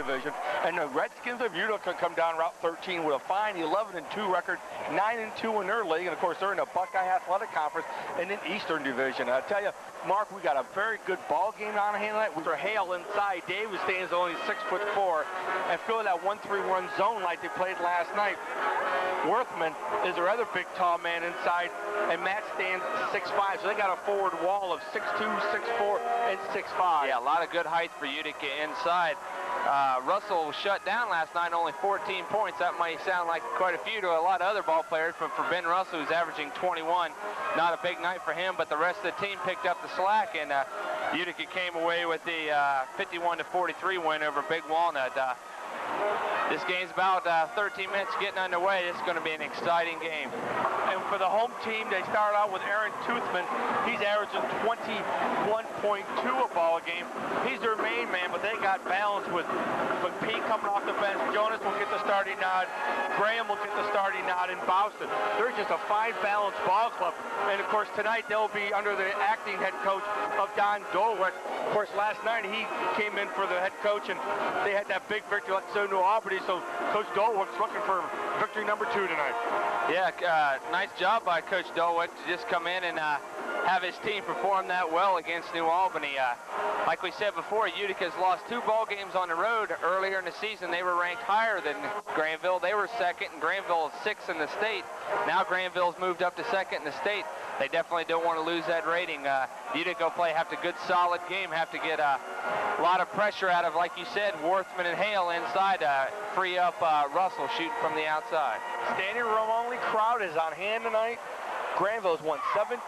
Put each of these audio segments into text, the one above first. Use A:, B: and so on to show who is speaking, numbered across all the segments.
A: division. And the Redskins of Utica come down Route 13 with a fine 11-2 record, 9-2 in their league. And, of course, they're in the Buckeye Athletic Conference in the Eastern Division. I tell you, Mark, we got a very good ball game on hand tonight. Mr. Hale inside. Davis stands only 6'4", and filling that 1-3-1 zone like they played last night. Worthman is their other big tall man inside, and Matt stands 6'5", so they got a forward wall of 6'2", 6'4", and 6'5".
B: Yeah, a lot of good height for Utica inside. Russell was shut down last night, only 14 points. That might sound like quite a few to a lot of other ball players, but for Ben Russell, who's averaging 21, not a big night for him, but the rest of the team picked up the slack, and Utica came away with the 51-43 win over Big Walnut. This game's about 13 minutes getting underway. This is going to be an exciting game.
A: And for the home team, they start out with Aaron Toothman. He's averaging 21.2 a ball game. He's their main man, but they got balance with Pete coming off the bench. Jonas will get the starting nod. Graham will get the starting nod in Boston. They're just a five-balanced ball club. And, of course, tonight they'll be under the acting head coach of Don Dolwick. Of course, last night he came in for the head coach, and they had that big victory like so New Albany. So Coach Dolwick's looking for victory number 2 tonight.
B: Yeah, nice job by Coach Dolwick to just come in and have his team perform that well against New Albany. Like we said before, Utica's lost 2 ball games on the road earlier in the season. They were ranked higher than Granville. They were 2nd, and Granville is 6th in the state. Now Granville's moved up to 2nd in the state. They definitely don't want to lose that rating. Utica will play, have a good solid game, have to get a lot of pressure out of, like you said, Worthman and Hale inside, free up Russell shooting from the outside.
A: Standing room only crowd is on hand tonight. Granville's won 17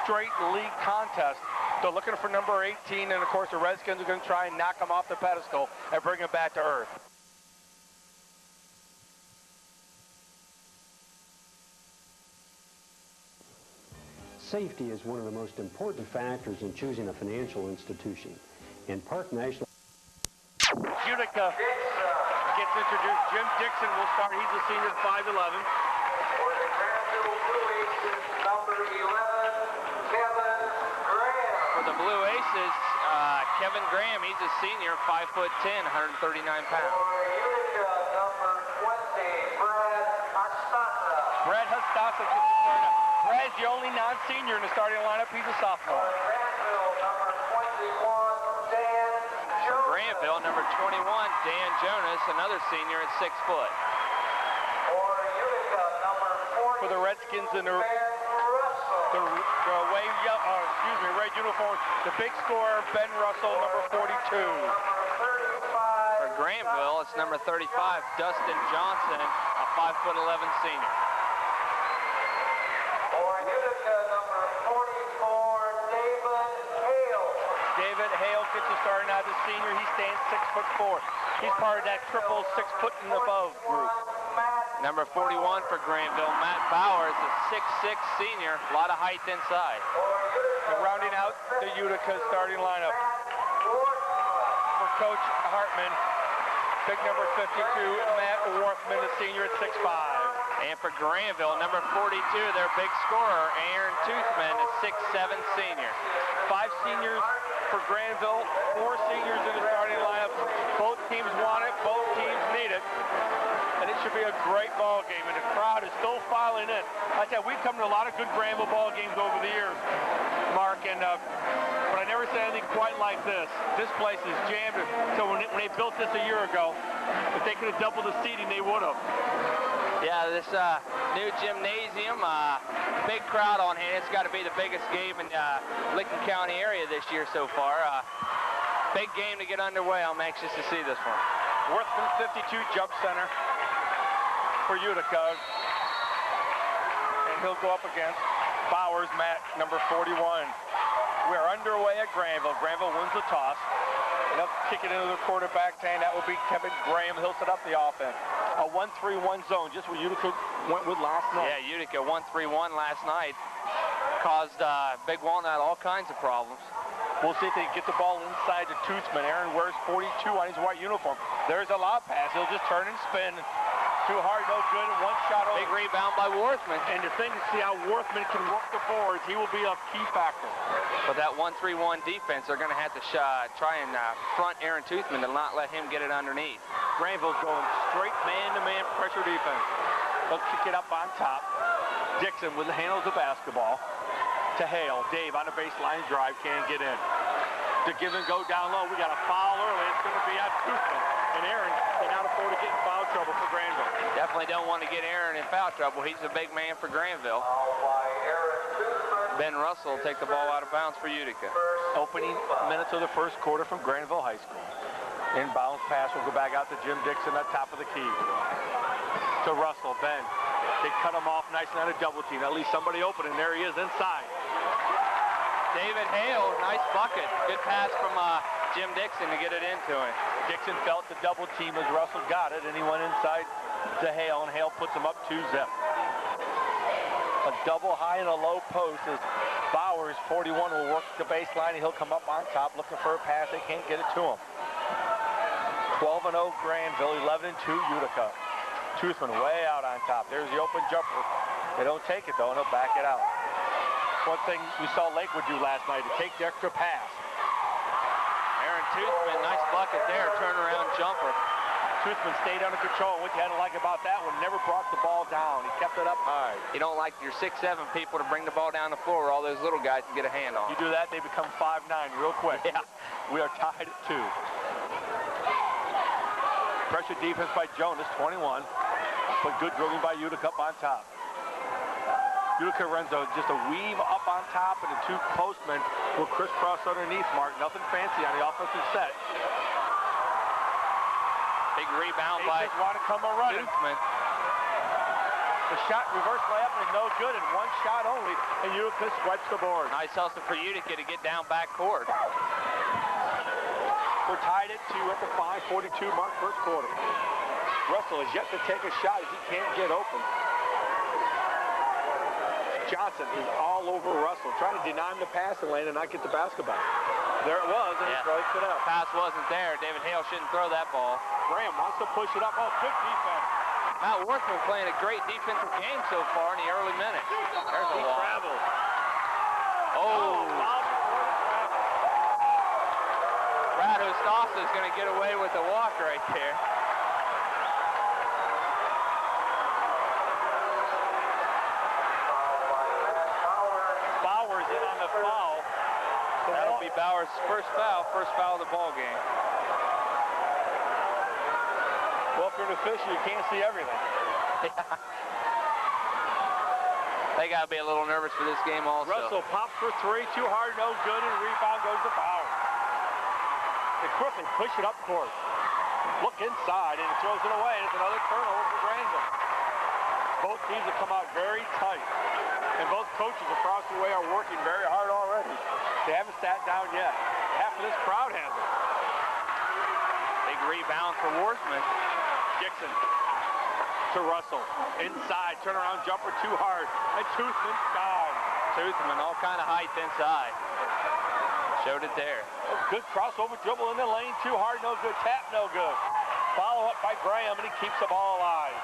A: straight league contests. They're looking for number 18, and of course the Redskins are going to try and knock them off the pedestal and bring them back to earth.
C: Safety is one of the most important factors in choosing a financial institution. In Park National...
A: Utica gets introduced. Jim Dixon will start. He's a senior at 5'11".
D: For the Granville Blue Aces, number 11, Kevin Graham.
B: For the Blue Aces, Kevin Graham, he's a senior, 5'10", 139 pounds.
D: For Utica, number 20, Brad Hastasa.
A: Brad Hastasa gets the start up. Brad's the only non-senior in the starting lineup. He's a sophomore.
D: For Granville, number 21, Dan Jonas.
B: Granville, number 21, Dan Jonas, another senior at 6 foot.
D: For Utica, number 40,
A: For the Redskins in the
D: Ben Russell.
A: red uniform, the big scorer, Ben Russell, number 42.
B: For Granville, it's number 35, Dustin Johnson, a 5'11" senior.
D: For Utica, number 44, David Hale.
A: David Hale gets a start now, the senior. He stands 6'4". He's part of that triple 6 foot and above group.
B: Number 41 for Granville, Matt Bowers, a 6'6" senior, a lot of height inside.
A: And rounding out the Utica starting lineup for Coach Hartman, big number 52, Matt Worthman, the senior at 6'5".
B: And for Granville, number 42, their big scorer, Aaron Toothman, a 6'7" senior.
A: 5 seniors for Granville, 4 seniors in the starting lineup. Both teams want it, both teams need it. And it should be a great ball game, and the crowd is still filing in. I tell you, we've come to a lot of good Granville ball games over the years, Mark, and but I never said anything quite like this. This place is jammed. So when they built this a year ago, if they could have doubled the seating, they would have.
B: Yeah, this new gymnasium, big crowd on hand. It's got to be the biggest game in Licking County area this year so far. Big game to get underway. I'm anxious to see this one.
A: Worthman 52 jump center for Utica. And he'll go up against Bowers, Matt, number 41. We're underway at Granville. Granville wins the toss. And they'll kick it into the quarterback hand. That will be Kevin Graham. He'll set up the offense. A 1-3-1 zone, just what Utica went with last night.
B: Yeah, Utica 1-3-1 last night. Caused Big Walnut all kinds of problems.
A: We'll see if they get the ball inside to Tootsman. Aaron wears 42 on his white uniform. There's a lob pass. He'll just turn and spin to too hard, no good, and one shot over.
B: Big rebound by Worthman.
A: And the thing to see how Worthman can work the boards, he will be a key factor.
B: But that 1-3-1 defense, they're going to have to try and front Aaron Toothman to not let him get it underneath.
A: Granville's going straight man-to-man pressure defense. They'll kick it up on top. Dixon with the handles the basketball to Hale. Dave on the baseline drive, can't get in. To give and go down low, we got a foul early. It's going to be on Toothman. And Aaron cannot afford to get in foul trouble for Granville.
B: Definitely don't want to get Aaron in foul trouble. He's a big man for Granville. Ben Russell will take the ball out of bounds for Utica.
A: Opening minutes of the first quarter from Granville High School. Inbounds pass will go back out to Jim Dixon at top of the key. To Russell, Ben. They cut him off nice on a double team. At least somebody open, and there he is inside.
B: David Hale, nice bucket. Good pass from Jim Dixon to get it into him.
A: Dixon felt the double team as Russell got it, and he went inside to Hale, and Hale puts him up 2-zip. A double high and a low post as Bowers, 41, will work the baseline, and he'll come up on top looking for a pass. They can't get it to him. 12-0 Granville, 11-2 Utica. Toothman way out on top. There's the open jumper. They don't take it, though, and he'll back it out. One thing we saw Lakewood do last night, to take the extra pass.
B: Aaron Toothman, nice bucket there, turnaround jumper.
A: Toothman stayed under control. What you had to like about that one, never brought the ball down. He kept it up high.
B: You don't like your 6'7" people to bring the ball down the floor where all those little guys can get a hand on.
A: You do that, they become 5'9" real quick.
B: Yeah.
A: We are tied at 2. Pressure defense by Jonas, 21. But good dribbling by Utica up on top. Utica runs just a weave up on top, and the two postmen will crisscross underneath Mark. Nothing fancy on the offensive set.
B: Big rebound by
A: want to come a running.
B: Toothman.
A: The shot, reverse layup, is no good, and one shot only, and Utica swipes the board.
B: Nice hustle for Utica to get down back court.
A: We're tied at 2 at the 5:42 mark first quarter. Russell has yet to take a shot as he can't get open. Johnson is all over Russell, trying to deny him the passing lane and not get the basketball. There it was, and he strikes it out.
B: Pass wasn't there. David Hale shouldn't throw that ball.
A: Graham wants to push it up. Oh, good defense.
B: Matt Worthman playing a great defensive game so far in the early minutes. There's a
A: He
B: loss.
A: travels.
B: Oh. Brad Ostasa is going to get away with the walk right there.
A: Bowers in on the foul. So
B: That'll be Bowers' first foul of the ball game.
A: Well, if you're an official, you can't see everything.
B: They got to be a little nervous for this game also.
A: Russell pops for 3, too hard, no good, and rebound goes to Bowers. They quickly push it up court. Look inside, and it throws it away, and it's another turnover for Granville. Both teams have come out very tight, and both coaches across the way are working very hard already. They haven't sat down yet. Half of this crowd has it.
B: Big rebound for Worthman.
A: Dixon to Russell. Inside, turnaround jumper too hard, and Toothman's down.
B: Toothman, all kind of height inside. Showed it there.
A: Good crossover dribble in the lane, too hard, no good. Tap, no good. Follow up by Graham, and he keeps the ball alive.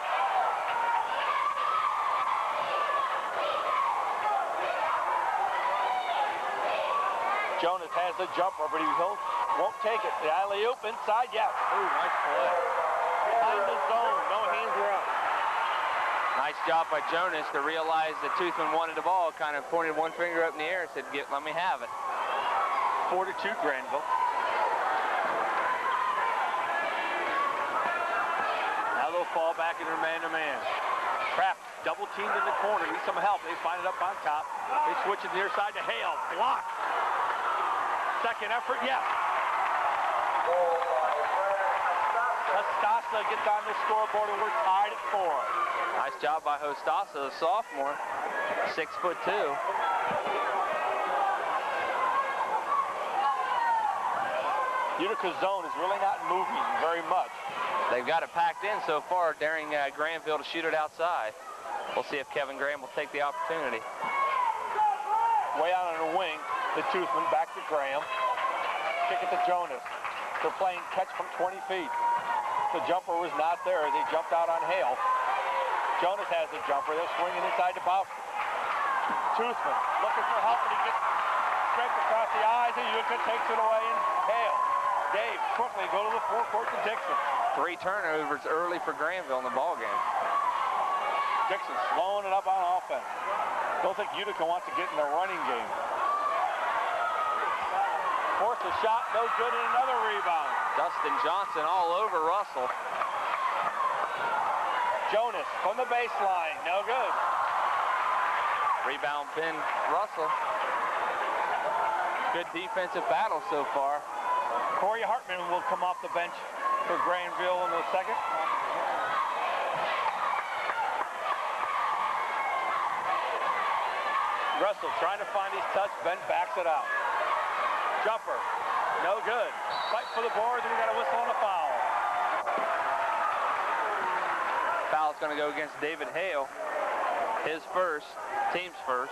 A: Jonas has the jumper, but he won't take it. The alley-oop inside, yes.
B: Ooh, nice play.
A: Behind the zone, no hands were up.
B: Nice job by Jonas to realize that Toothman wanted the ball, kind of pointed one finger up in the air and said, let me have it.
A: 4-2 Granville. Now they'll fall back in their man-to-man. Trapped, double teamed in the corner, need some help. They find it up on top. They switch it to the near side to Hale. Blocked. Second effort, yes. Hostasa gets on the scoreboard, and we're tied at 4.
B: Nice job by Hostasa, the sophomore. 6'2".
A: Utica's zone is really not moving very much.
B: They've got it packed in so far, daring Granville to shoot it outside. We'll see if Kevin Graham will take the opportunity.
A: Way out on the wing, the Toothman back to Graham. Kick it to Jonas. They're playing catch from 20 feet. The jumper was not there. They jumped out on Hale. Jonas has the jumper. They're swinging inside the box. Toothman looking for help, and he gets straight across the eyes, and Utica takes it away and Hale. Dave quickly go to the forecourt to Dixon.
B: 3 turnovers early for Granville in the ball game.
A: Dixon slowing it up on offense. Don't think Utica wants to get in the running game. Forced a shot, no good, and another rebound.
B: Dustin Johnson all over Russell.
A: Jonas from the baseline, no good.
B: Rebound Ben Russell. Good defensive battle so far.
A: Corey Hartman will come off the bench for Granville in the second. Russell trying to find his touch. Ben backs it out. Jumper, no good. Fight for the boards, and we got a whistle on a foul.
B: Foul's going to go against David Hale. His first, team's first.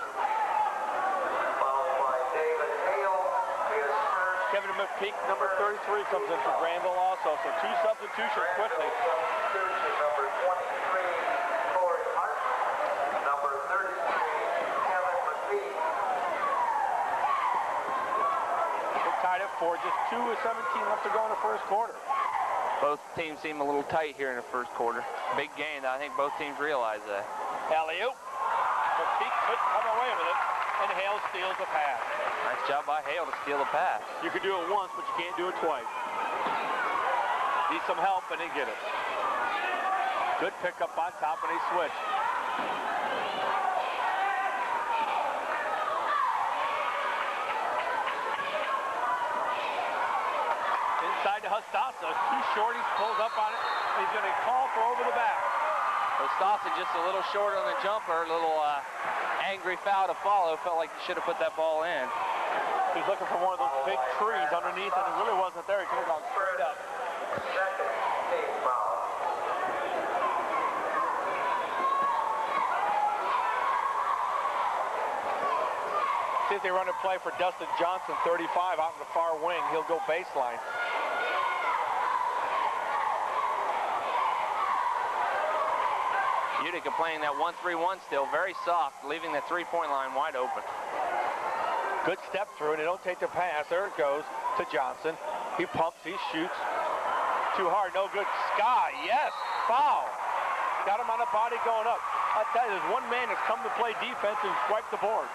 D: Fouled by David Hale. His first.
A: Kevin McPeak, number 33, comes in for Granville also. So 2 substitutions quickly.
D: Substitution number 23, Corey Hartman. Number 33, Kevin McPeak.
A: We're tied at 4, just 2:17 left to go in the first quarter.
B: Both teams seem a little tight here in the first quarter. Big game. I think both teams realize that.
A: Alley-oop. McPeak couldn't come away with it, and Hale steals the pass.
B: Nice job by Hale to steal the pass.
A: You can do it once, but you can't do it twice. Need some help, and they get it. Good pickup on top, and they switch. Inside to Hustasa. Too short. He pulls up on it. He's going to call for over the back.
B: Hostasa just a little short on the jumper. A little angry foul to follow. Felt like he should have put that ball in.
A: He's looking for one of those big trees underneath, and it really wasn't there. He could have gone straight up.
D: Second team foul.
A: See if they run a play for Dustin Johnson, 35, out in the far wing. He'll go baseline.
B: Utica playing that 1-3-1 still, very soft, leaving the three-point line wide open.
A: Good step through, and they don't take the pass. There it goes to Johnson. He pumps, he shoots. Too hard, no good. Sky, yes, foul. Got him on the body going up. I'll tell you, there's one man that's come to play defense and swipe the board.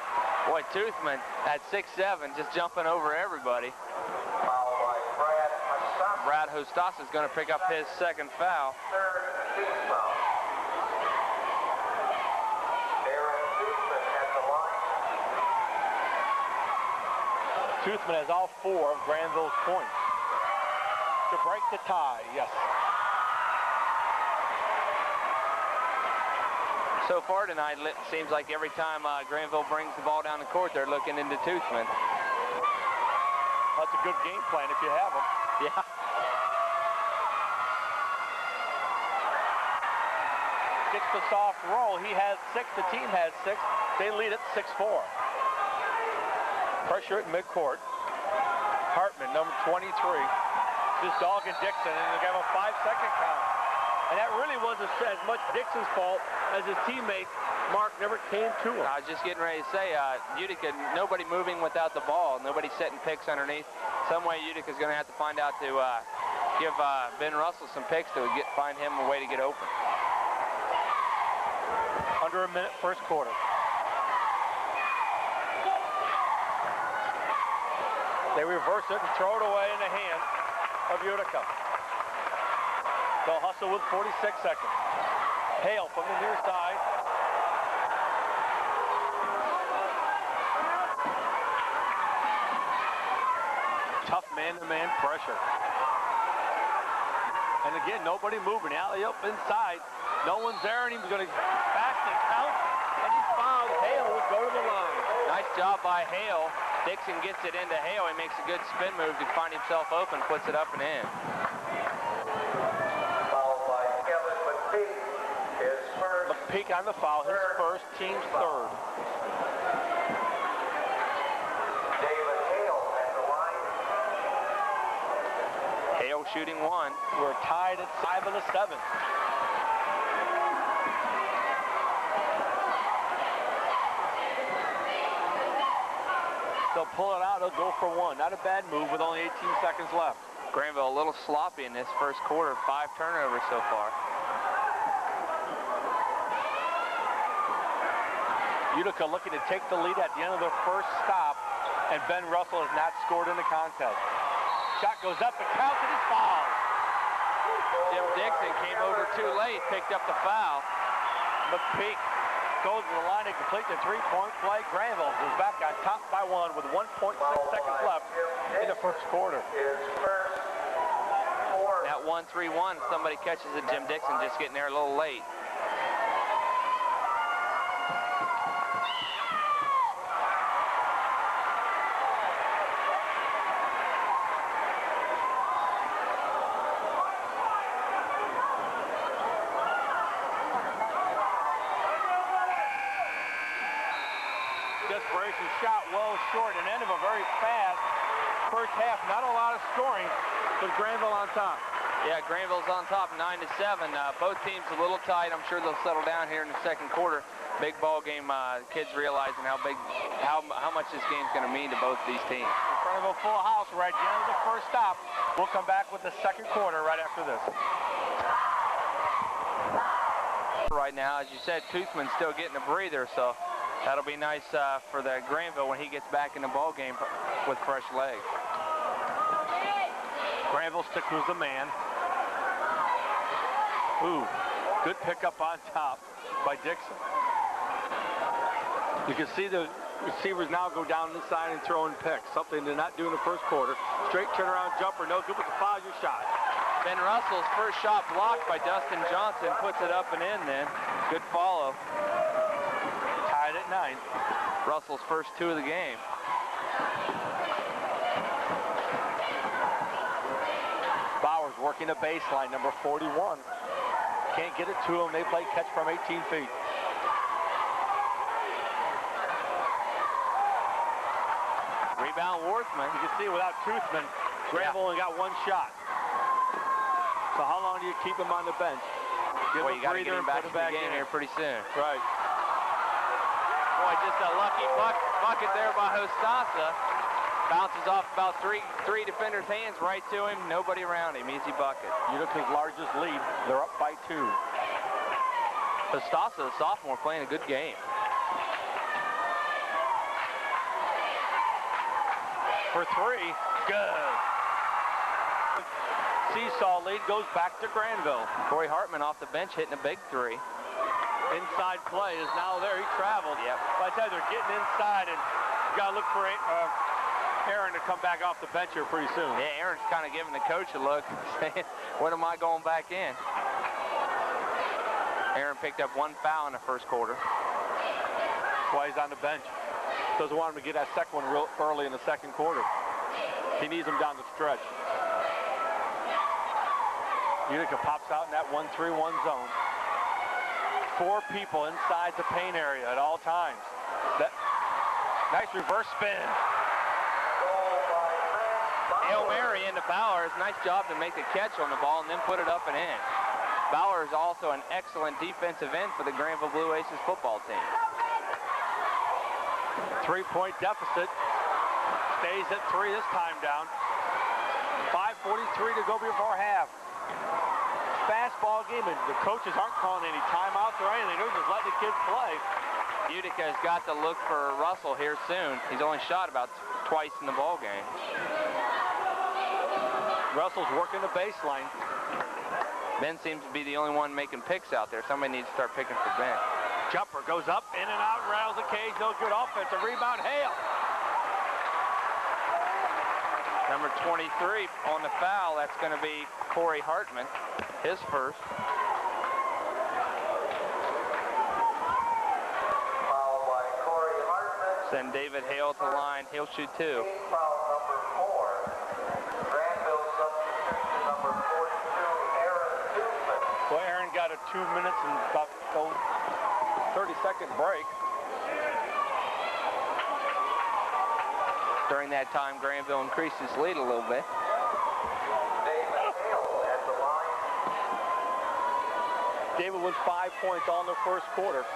B: Boy, Toothman at 6'7", just jumping over everybody.
D: Foul by Brad Hostasa.
B: Brad Hostasa is going to pick up his second foul.
D: Third team foul. Aaron Toothman at the line.
A: Toothman has all 4 of Granville's points to break the tie, yes.
B: So far tonight, it seems like every time Granville brings the ball down the court, they're looking into Toothman.
A: That's a good game plan if you have them.
B: Yeah.
A: Gets the soft roll. He has 6. The team has 6. They lead at 6-4. Pressure at midcourt. Hartman, number 23, just dogging Dixon, and they got a 5-second count. And that really wasn't as much Dixon's fault as his teammate, Mark, never came to him.
B: I was just getting ready to say, Utica, nobody moving without the ball, nobody setting picks underneath. Some way Utica's going to have to find out to give Ben Russell some picks to find him a way to get open.
A: Under a minute, first quarter. They reverse it and throw it away in the hand of Utica. They'll hustle with 46 seconds. Hale from the near side. Tough man-to-man pressure. And again, nobody moving. Alley-up inside. No one's there, and he's going to back the count. And he's fouled. Hale will go to the line.
B: Nice job by Hale. Dixon gets it into Hale. He makes a good spin move to find himself open, puts it up and in.
D: Fouled by Kevin McPeak. His first.
A: McPeak on the foul. His first, team's third.
D: David Hale at the line.
B: Hale shooting 1.
A: We're tied at 5 of the 7. they'll pull it out. They'll go for one. Not a bad move with only 18 seconds left.
B: Granville a little sloppy in this first quarter. 5 turnovers so far.
A: Utica looking to take the lead at the end of their first stop, and Ben Russell has not scored in the contest. Shot goes up, it counts, and it's fouled.
B: Jim Dixon came over too late, picked up the foul.
A: McPeak goes to the line to complete the three-point play. Granville is back on top by 1 with 1.6 seconds left in the first quarter.
B: At 1-3-1, somebody catches it. Jim Dixon just getting there a little late.
A: Desperation shot well short, and end of a very fast first half. Not a lot of scoring, but Granville on top.
B: Yeah, Granville's on top, 9-7. Both teams a little tight. I'm sure they'll settle down here in the second quarter. Big ball game. Kids realizing how much this game's going to mean to both these teams.
A: In front of a full house right at the end of the first stop. We'll come back with the second quarter right after this.
B: Right now, as you said, Toothman's still getting a breather, so that'll be nice for the Granville when he gets back in the ball game with fresh legs.
A: Granville sticks with the man. Ooh, good pickup on top by Dixon. You can see the receivers now go down inside and throw in picks, something they did not do in the first quarter. Straight turnaround jumper, no good with the foul, your shot.
B: Ben Russell's first shot blocked by Dustin Johnson, puts it up and in then. Good follow.
A: Tied at 9.
B: Russell's first 2 of the game.
A: Bowers working the baseline, number 41. Can't get it to him. They play catch from 18 feet.
B: Rebound Worthman.
A: You can see without Toothman, Granville only got 1 shot. So how long do you keep him on the bench? Give
B: Boy, you got to get him back in the game here pretty soon.
A: Right.
B: Boy, just a lucky bucket there by Hostasa. Bounces off about three defenders' hands right to him. Nobody around him. Easy bucket.
A: Utica's largest lead. They're up by 2.
B: Hostasa, the sophomore, playing a good game.
A: For 3, good. Seesaw lead goes back to Granville.
B: Corey Hartman off the bench hitting a big 3.
A: Inside play is now there. He traveled.
B: Yep.
A: By the time they're getting inside, and you got to look for Aaron to come back off the bench here pretty soon.
B: Yeah, Aaron's kind of giving the coach a look, saying, when am I going back in? Aaron picked up 1 foul in the first quarter.
A: That's why he's on the bench. Doesn't want him to get that second one real early in the second quarter. He needs him down the stretch. Utica pops out in that 1-3-1 zone. 4 people inside the paint area at all times. Nice reverse spin.
B: Hail Mary into Bowers. Nice job to make the catch on the ball and then put it up and in. Bowers is also an excellent defensive end for the Granville Blue Aces football team.
A: 3-point deficit. Stays at 3 this time down. 5:43 to go before half. Fastball game, and the coaches aren't calling any timeouts or anything. They're just letting the kids play.
B: Utica has got to look for Russell here soon. He's only shot about twice in the ball game.
A: Russell's working the baseline.
B: Ben seems to be the only one making picks out there. Somebody needs to start picking for Ben.
A: Jumper goes up, in and out, rattles the cage. No good offensive rebound. Hale.
B: Number 23 on the foul. That's going to be Corey Hartman, his first.
D: Foul by Corey Hartman.
B: Send David Hale to the line. He'll shoot 2.
D: Foul number 4. Granville substitution number 42, Aaron Toothman.
A: Well, Aaron got a 2 minutes and about 30-second break.
B: During that time, Granville increased his lead a little bit.
D: David Hale at the line.
A: David wins 5 points all in the first quarter.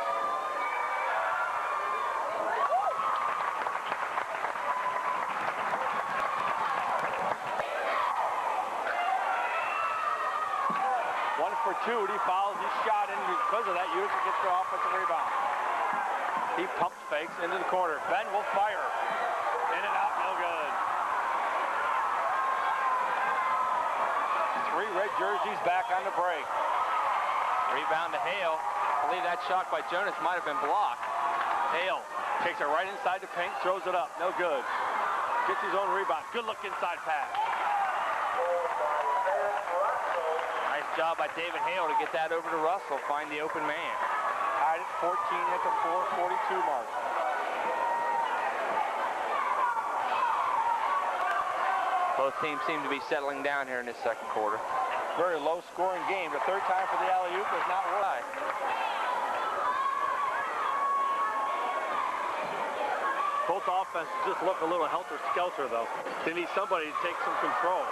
A: 1 for 2, and he fouls his shot, and because of that, Utica gets their offensive rebound. He pump fakes into the corner. Ben will fire. In and out, no good. 3 red jerseys back on the break.
B: Rebound to Hale. I believe that shot by Jonas might have been blocked.
A: Hale takes it right inside the paint, throws it up. No good. Gets his own rebound. Good look inside pass.
B: Nice job by David Hale to get that over to Russell, find the open man.
A: Tied at 14 at the 4:42 mark.
B: Both teams seem to be settling down here in this second quarter.
A: Very low scoring game. The third time for the alley-oop is not right. Both offenses just look a little helter-skelter, though. They need somebody to take some control.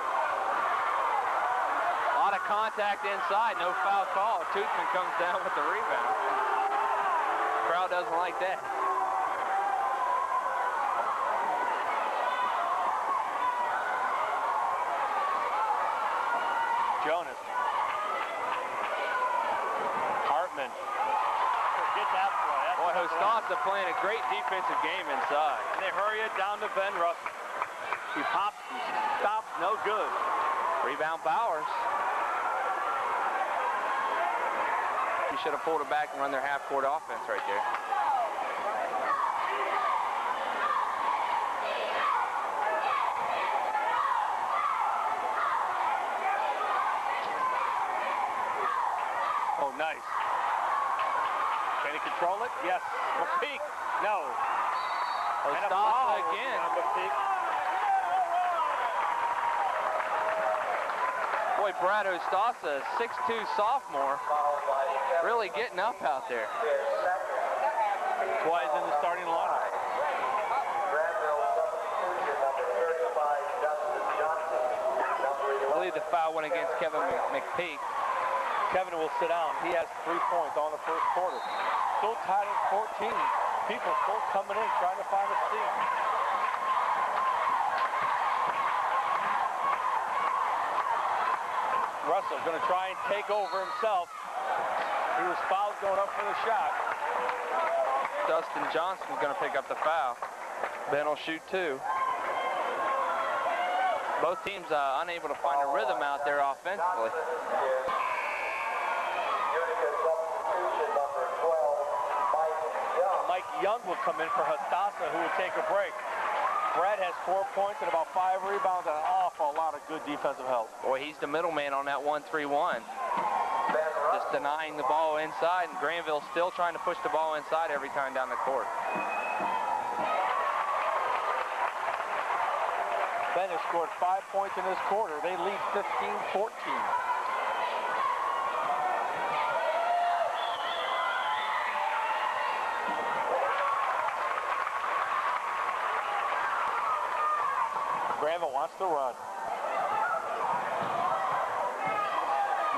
B: A lot of contact inside, no foul call. Toothman comes down with the rebound. Crowd doesn't like that.
A: Jonas. Hartman. Forget that play.
B: Boy, Hostasa playing a great defensive game inside.
A: And they hurry it down to Ben Russell. He pops, he stops, no good.
B: Rebound Bowers. He should have pulled it back and run their half-court offense right there.
A: Oh, nice. Can he control it? Yes. McPeak. No.
B: Hostasa again.
A: McPeak.
B: Boy, Brad Hostasa, 6'2" sophomore, really getting up out there.
A: That's why he's in the starting lineup.
B: I believe the foul went against Kevin McPeak.
A: Kevin will sit down. He has 3 points on the first quarter. Still tied at 14. People still coming in trying to find a seat. Russell going to try and take over himself. He was fouled going up for the shot.
B: Dustin Johnson's going to pick up the foul. Ben will shoot 2. Both teams unable to find a rhythm out there offensively.
A: Mike Young will come in for Hostasa, who will take a break. Brad has 4 points and about 5 rebounds and an awful lot of good defensive help.
B: Boy, he's the middleman on that 1-3-1. Just denying the ball inside, and Granville still trying to push the ball inside every time down the court.
A: Ben has scored 5 points in this quarter. They lead 15-14. Granville wants to run.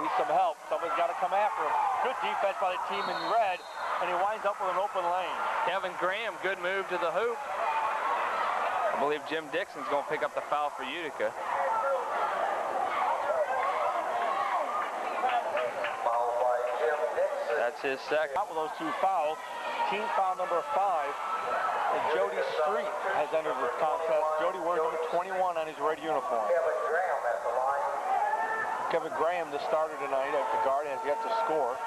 A: Needs some help. Someone's got to come after him. Good defense by the team in red, and he winds up with an open lane.
B: Kevin Graham, good move to the hoop. I believe Jim Dixon's going to pick up the foul for Utica. That's his second.
A: Out with those 2 fouls. Team foul number 5. And Jody Street has entered the contest. Jody wears number 21 on his red uniform. Kevin Graham, the starter tonight at the guard, has yet to score.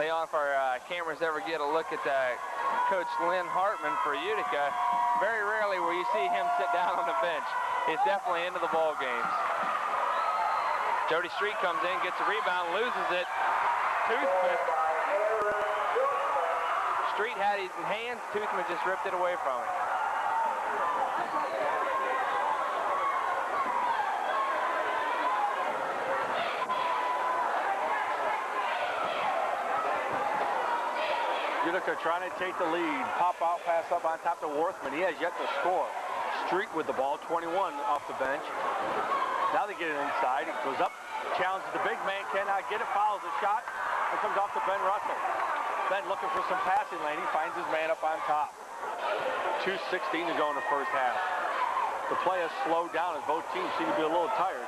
B: Leon, if our cameras ever get a look at Coach Lynn Hartman for Utica, very rarely will you see him sit down on the bench. He's definitely into the ball games. Jody Street comes in, gets a rebound, loses it. Toothman. Street had it in hands, Toothman just ripped it away from him.
A: Utica trying to take the lead. Pop out pass up on top to Worthman. He has yet to score. Street with the ball, 21 off the bench. Now they get it inside. It goes up, challenges the big man, cannot get it, fouls the shot, and comes off to Ben Russell. Ben looking for some passing lane. He finds his man up on top. 2:16 to go in the first half. The play has slowed down as both teams seem to be a little tired.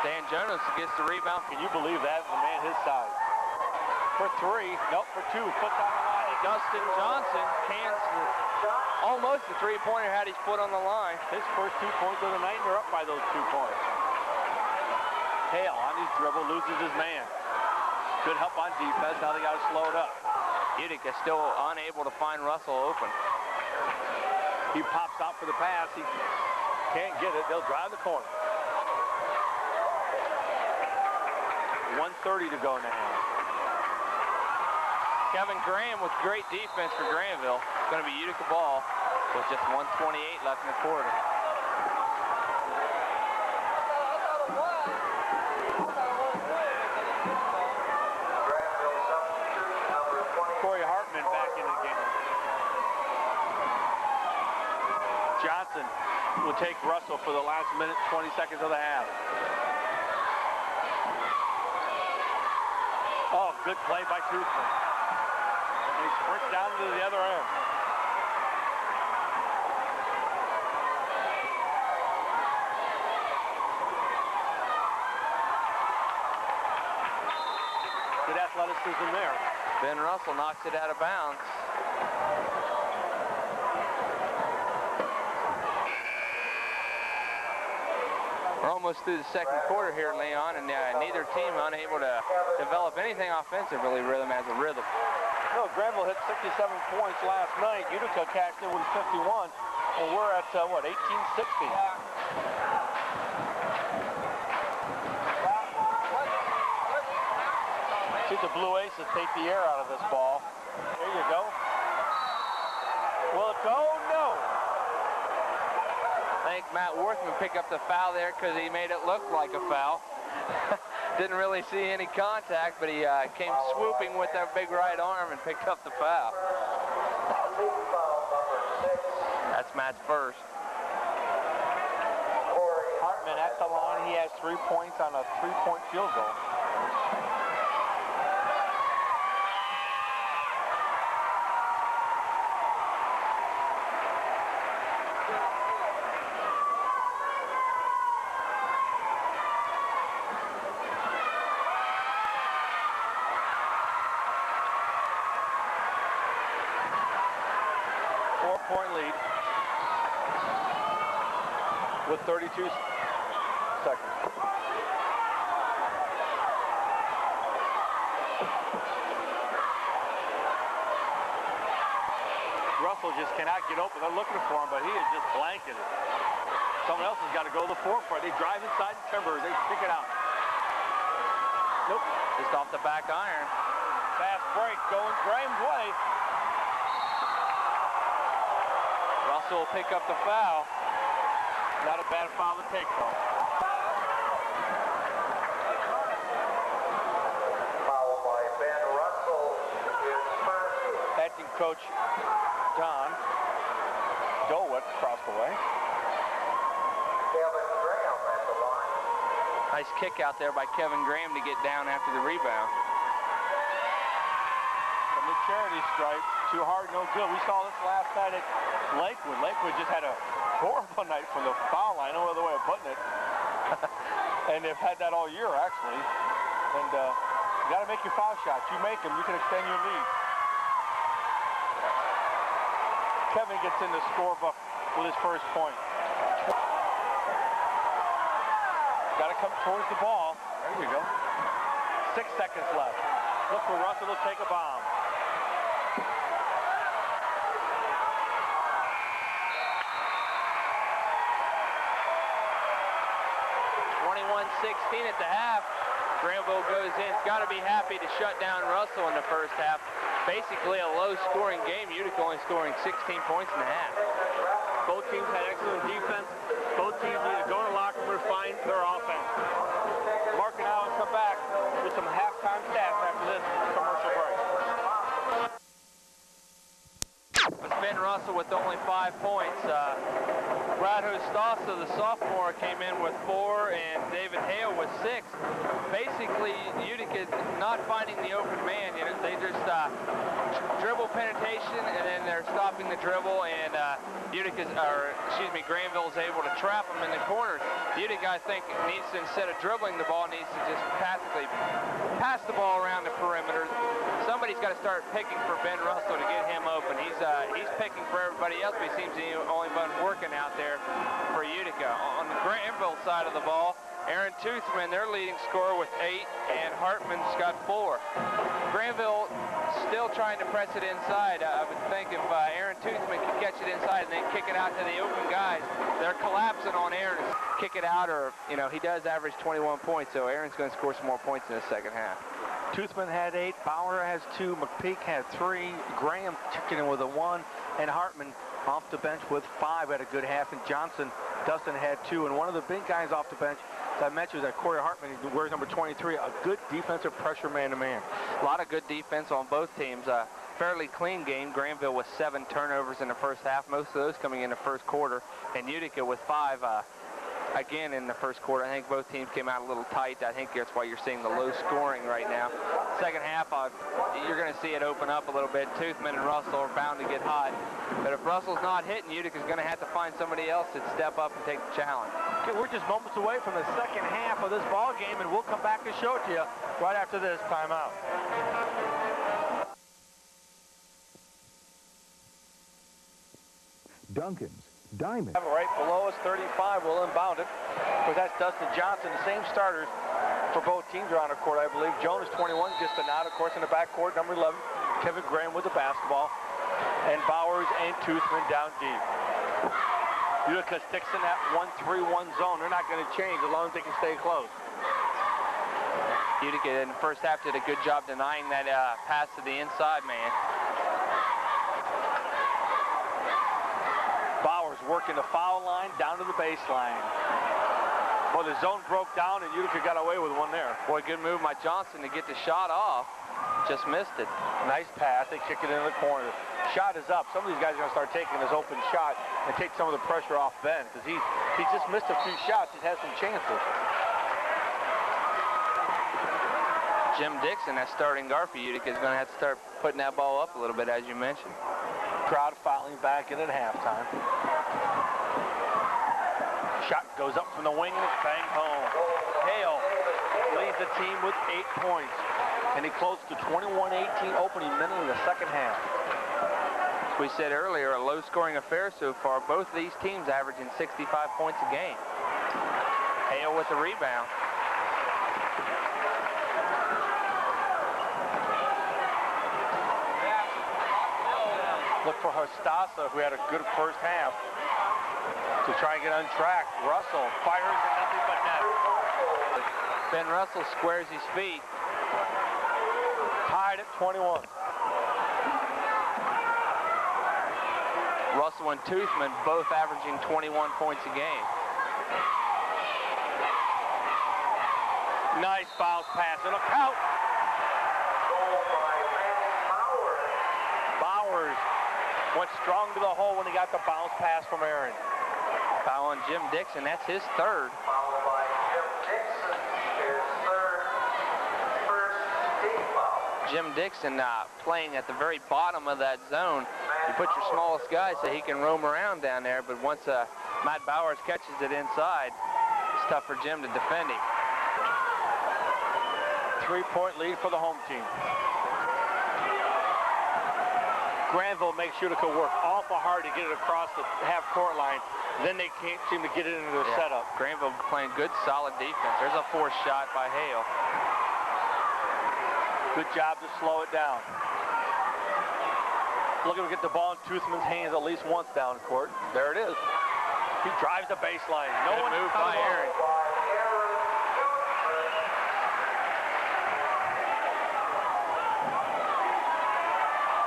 B: Dan Jonas gets the rebound.
A: Can you believe that? The man his size. For three, nope, for two. Puts on the line.
B: Dustin Johnson cans almost a three-pointer had his foot on the line.
A: His first 2 points of the night, and they're up by those 2 points. Hale on his dribble loses his man. Good help on defense. Now they got to slow it up.
B: Utica still unable to find Russell open.
A: He pops out for the pass. He can't get it. They'll drive the corner. 1:30 to go in the half.
B: Kevin Graham with great defense for Granville. It's going to be Utica ball with just 1:28 left in the quarter.
A: Corey Hartman back in the game. Johnson will take Russell for the last minute, 20 seconds of the half. Oh, good play by Toothman. He sprints down to the other end. Good athleticism there.
B: Ben Russell knocks it out of bounds. We're almost through the second quarter here, Leon, and neither team unable to develop anything offensively really as a rhythm.
A: No, Granville hit 67 points last night. Utica cashed in with 51, and we're at, what, 18-16. See the Blue Aces take the air out of this ball. There you go. Will it go? No.
B: I think Matt Worthman picked up the foul there because he made it look like a foul. Didn't really see any contact, but he came swooping with that big right arm and picked up the foul. That's Matt's first.
A: Hartman at the line. He has 3 points on a 3-point field goal. Point lead with 32 seconds. Russell just cannot get open. They're looking for him, but he is just blanketed. Someone else has got to go to the forefront. They drive inside the timbers. They stick it out. Nope.
B: Just off the back iron.
A: Fast break going Graham's way.
B: Russell will pick up the foul.
A: Not a bad foul to take, though.
D: Foul by Ben Russell is first.
A: Acting coach Don Dolwick across the way.
D: Kevin Graham at the line.
B: Nice kick out there by Kevin Graham to get down after the rebound.
A: From the charity stripe, too hard, no good. We saw this last night at Lakewood. Lakewood just had a horrible night from the foul line, no other way of putting it. And they've had that all year, actually. And you got to make your foul shots. You make them, you can extend your lead. Kevin gets in the scorebook with his first point. Got to come towards the ball. There you go. 6 seconds left. Look for Russell to take a bomb.
B: 21-16 at the half. Granville goes in. It's got to be happy to shut down Russell in the first half. Basically a low-scoring game. Utica only scoring 16 points in the half.
A: Both teams had excellent defense. Both teams need to go in the locker room to find their offense. Mark and Allen come back with some halftime stats after this commercial break.
B: It's Ben Russell with only 5 points. Brad Hostassa, the sophomore, came in with 4, and David Hale with 6. Basically, Utica not finding the open man. You know, they just dribble penetration, and then they're stopping the dribble, and Granville's able to trap them in the corners. Utica, I think, needs to, instead of dribbling the ball, needs to just pass the ball around the perimeter. Somebody's got to start picking for Ben Russell to get him open. He's picking for everybody else, but he seems to be the only one working out there for Utica. On the Granville side of the ball, Aaron Toothman, their leading scorer, with 8, and Hartman's got 4. Granville still trying to press it inside. I would think if Aaron Toothman could catch it inside and then kick it out to the open guys, they're collapsing on Aaron to kick it out, or, you know, he does average 21 points, so Aaron's going to score some more points in the second half.
A: Toothman had 8, Bauer has 2, McPeak had 3, Graham chipped in with a 1, and Hartman off the bench with 5, had a good half, and Dustin had 2, and one of the big guys off the bench that I mentioned was that Corey Hartman, who wears number 23, a good defensive pressure man-to-man.
B: A lot of good defense on both teams. Fairly clean game. Granville with 7 turnovers in the first half, most of those coming in the first quarter, and Utica with 5 again in the first quarter. I think both teams came out a little tight. I think that's why you're seeing the low scoring right now. Second half, you're going to see it open up a little bit. Toothman and Russell are bound to get hot. But if Russell's not hitting, Utica's going to have to find somebody else to step up and take the challenge.
A: Okay, we're just moments away from the second half of this ball game, and we'll come back and show it to you right after this timeout.
E: Duncan's Diamond.
A: Right below us, 35, will inbound it. Of course, that's Dustin Johnson, the same starters for both teams are on the court, I believe. Jonas, 21, just a nod, of course, in the backcourt. Number 11, Kevin Graham with the basketball. And Bowers and Toothman down deep. Utica sticks in that 1-3-1 zone. They're not going to change as long as they can stay close.
B: Utica in the first half did a good job denying that pass to the inside man.
A: Bowers working the foul line down to the baseline. Well, the zone broke down, and Utica got away with one there.
B: Boy, good move by Johnson to get the shot off. Just missed it.
A: Nice pass. They kick it into the corner. Shot is up. Some of these guys are going to start taking this open shot and take some of the pressure off Ben, because he just missed a few shots. He's had some chances.
B: Jim Dixon, that starting guard for Utica, is going to have to start putting that ball up a little bit, as you mentioned.
A: Crowd filing back in at halftime. Shot goes up from the wing and it's banged home. Hale leads the team with 8 points, and he closed to 21-18 opening minute in the second half.
B: As we said earlier, a low-scoring affair so far. Both of these teams averaging 65 points a game. Hale with the rebound.
A: Look for Hostassa, who had a good first half, to try and get on track. Russell fires and nothing but net.
B: Ben Russell squares his feet.
A: Tied at 21.
B: Russell and Toothman both averaging 21 points a game.
A: Nice bounce pass, and look out! Bowers went strong to the hole when he got the bounce pass from Aaron.
B: Foul on Jim Dixon, that's his third.
D: Followed by Jim Dixon, his third, first team foul.
B: Jim Dixon playing at the very bottom of that zone. You put your smallest guy so he can roam around down there, but once Matt Bowers catches it inside, it's tough for Jim to defend him.
A: 3-point lead for the home team. Granville makes Utica work awful hard to get it across the half-court line. Then they can't seem to get it into the setup.
B: Granville playing good, solid defense. There's a forced shot by Hale.
A: Good job to slow it down. Looking to get the ball in Toothman's hands at least once down court. There it is. He drives the baseline. No one
B: moved by Aaron.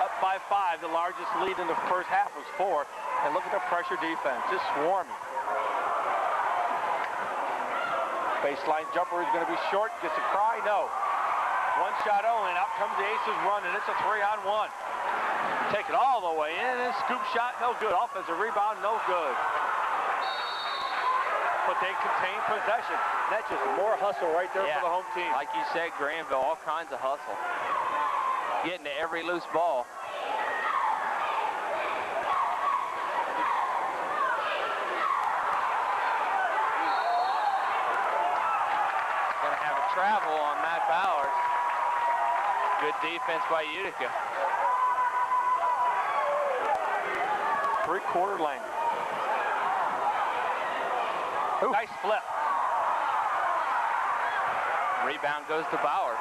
A: Up by 5. The largest lead in the first half was 4. And look at the pressure defense, just swarming. Baseline jumper is going to be short. Gets a cry? No. One shot only, and out comes the Aces run, and it's a 3-on-1. Take it all the way in, and scoop shot, no good. Offensive rebound, no good. but they contain possession. That's just more hustle right there for the home team.
B: Like you said, Granville, all kinds of hustle. Getting to every loose ball. Gonna have a travel on Matt Bowers. Good defense by Utica.
A: Three-quarter length. Nice flip.
B: Rebound goes to Bowers.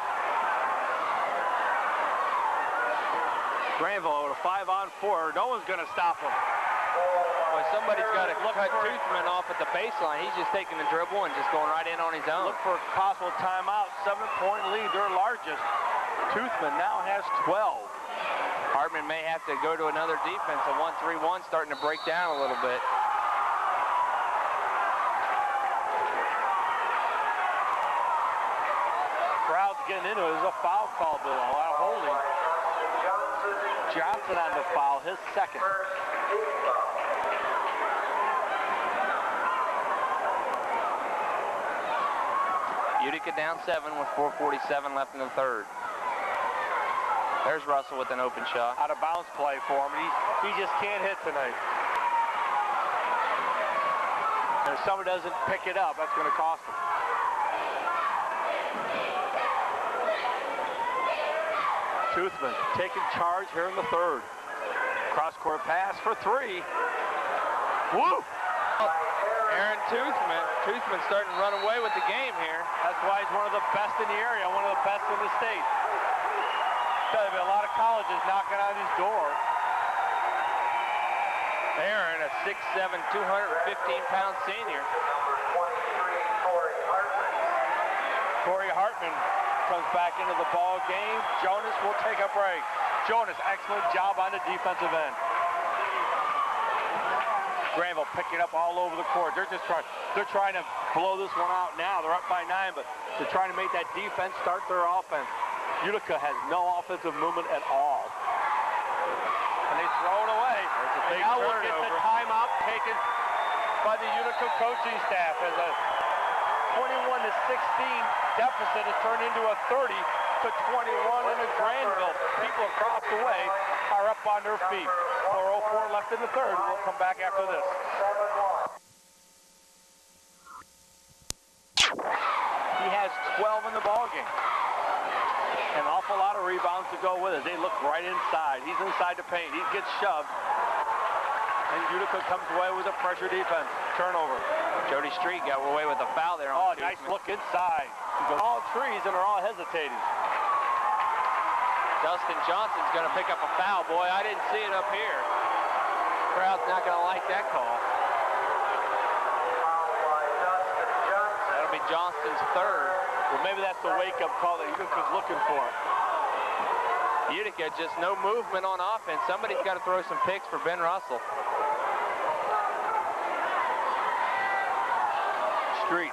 A: Granville with a 5-on-4. No one's going to stop him.
B: Boy, somebody's got to cut Toothman off at the baseline. He's just taking the dribble and just going right in on his own.
A: Look for a possible timeout. 7-point lead, their largest. Toothman now has 12.
B: Hartman may have to go to another defense. A 1-3-1 starting to break down a little bit.
A: Crowd's getting into it. There's a foul call, Bill. A lot of holding. Johnson on the foul, his second.
B: Utica down 7 with 4:47 left in the third. There's Russell with an open shot.
A: Out of bounds play for him. He just can't hit tonight. And if somebody doesn't pick it up, that's going to cost him. Toothman taking charge here in the third. Cross-court pass for three. Woo!
B: Aaron Toothman. Toothman starting to run away with the game here.
A: That's why he's one of the best in the area, one of the best in the state. There'll be a lot of colleges knocking on his door.
B: Aaron, a 6'7", 215-pound senior.
D: Number 23, Corey Hartman.
A: Corey Hartman comes back into the ball game. Jonas will take a break. Jonas, excellent job on the defensive end. Granville picking up all over the court. They're trying to blow this one out now. They're up by 9, but they're trying to make that defense start their offense. Utica has no offensive movement at all. And they throw it away. And now we'll get the timeout taken by the Utica coaching staff as a 21-16 deficit is turned into a 30-21 in the Granville. People across the way are up on their feet. 4:04 left in the third. We'll come back after this.
D: 7-1.
A: He has 12 in the ballgame. An awful lot of rebounds to go with it. They look right inside. He's inside the paint. He gets shoved. And Utica comes away with a pressure defense. Turnover.
B: Jody Street got away with a foul there.
A: Oh, nice look inside. All trees and are all hesitating.
B: Dustin Johnson's going to pick up a foul. Boy, I didn't see it up here. Crowd's not going to like that call.
D: Foul by Dustin Johnson.
B: That'll be Johnston's third.
A: Well, maybe that's the wake-up call that Utica's looking for.
B: Utica, just no movement on offense. Somebody's got to throw some picks for Ben Russell.
A: Street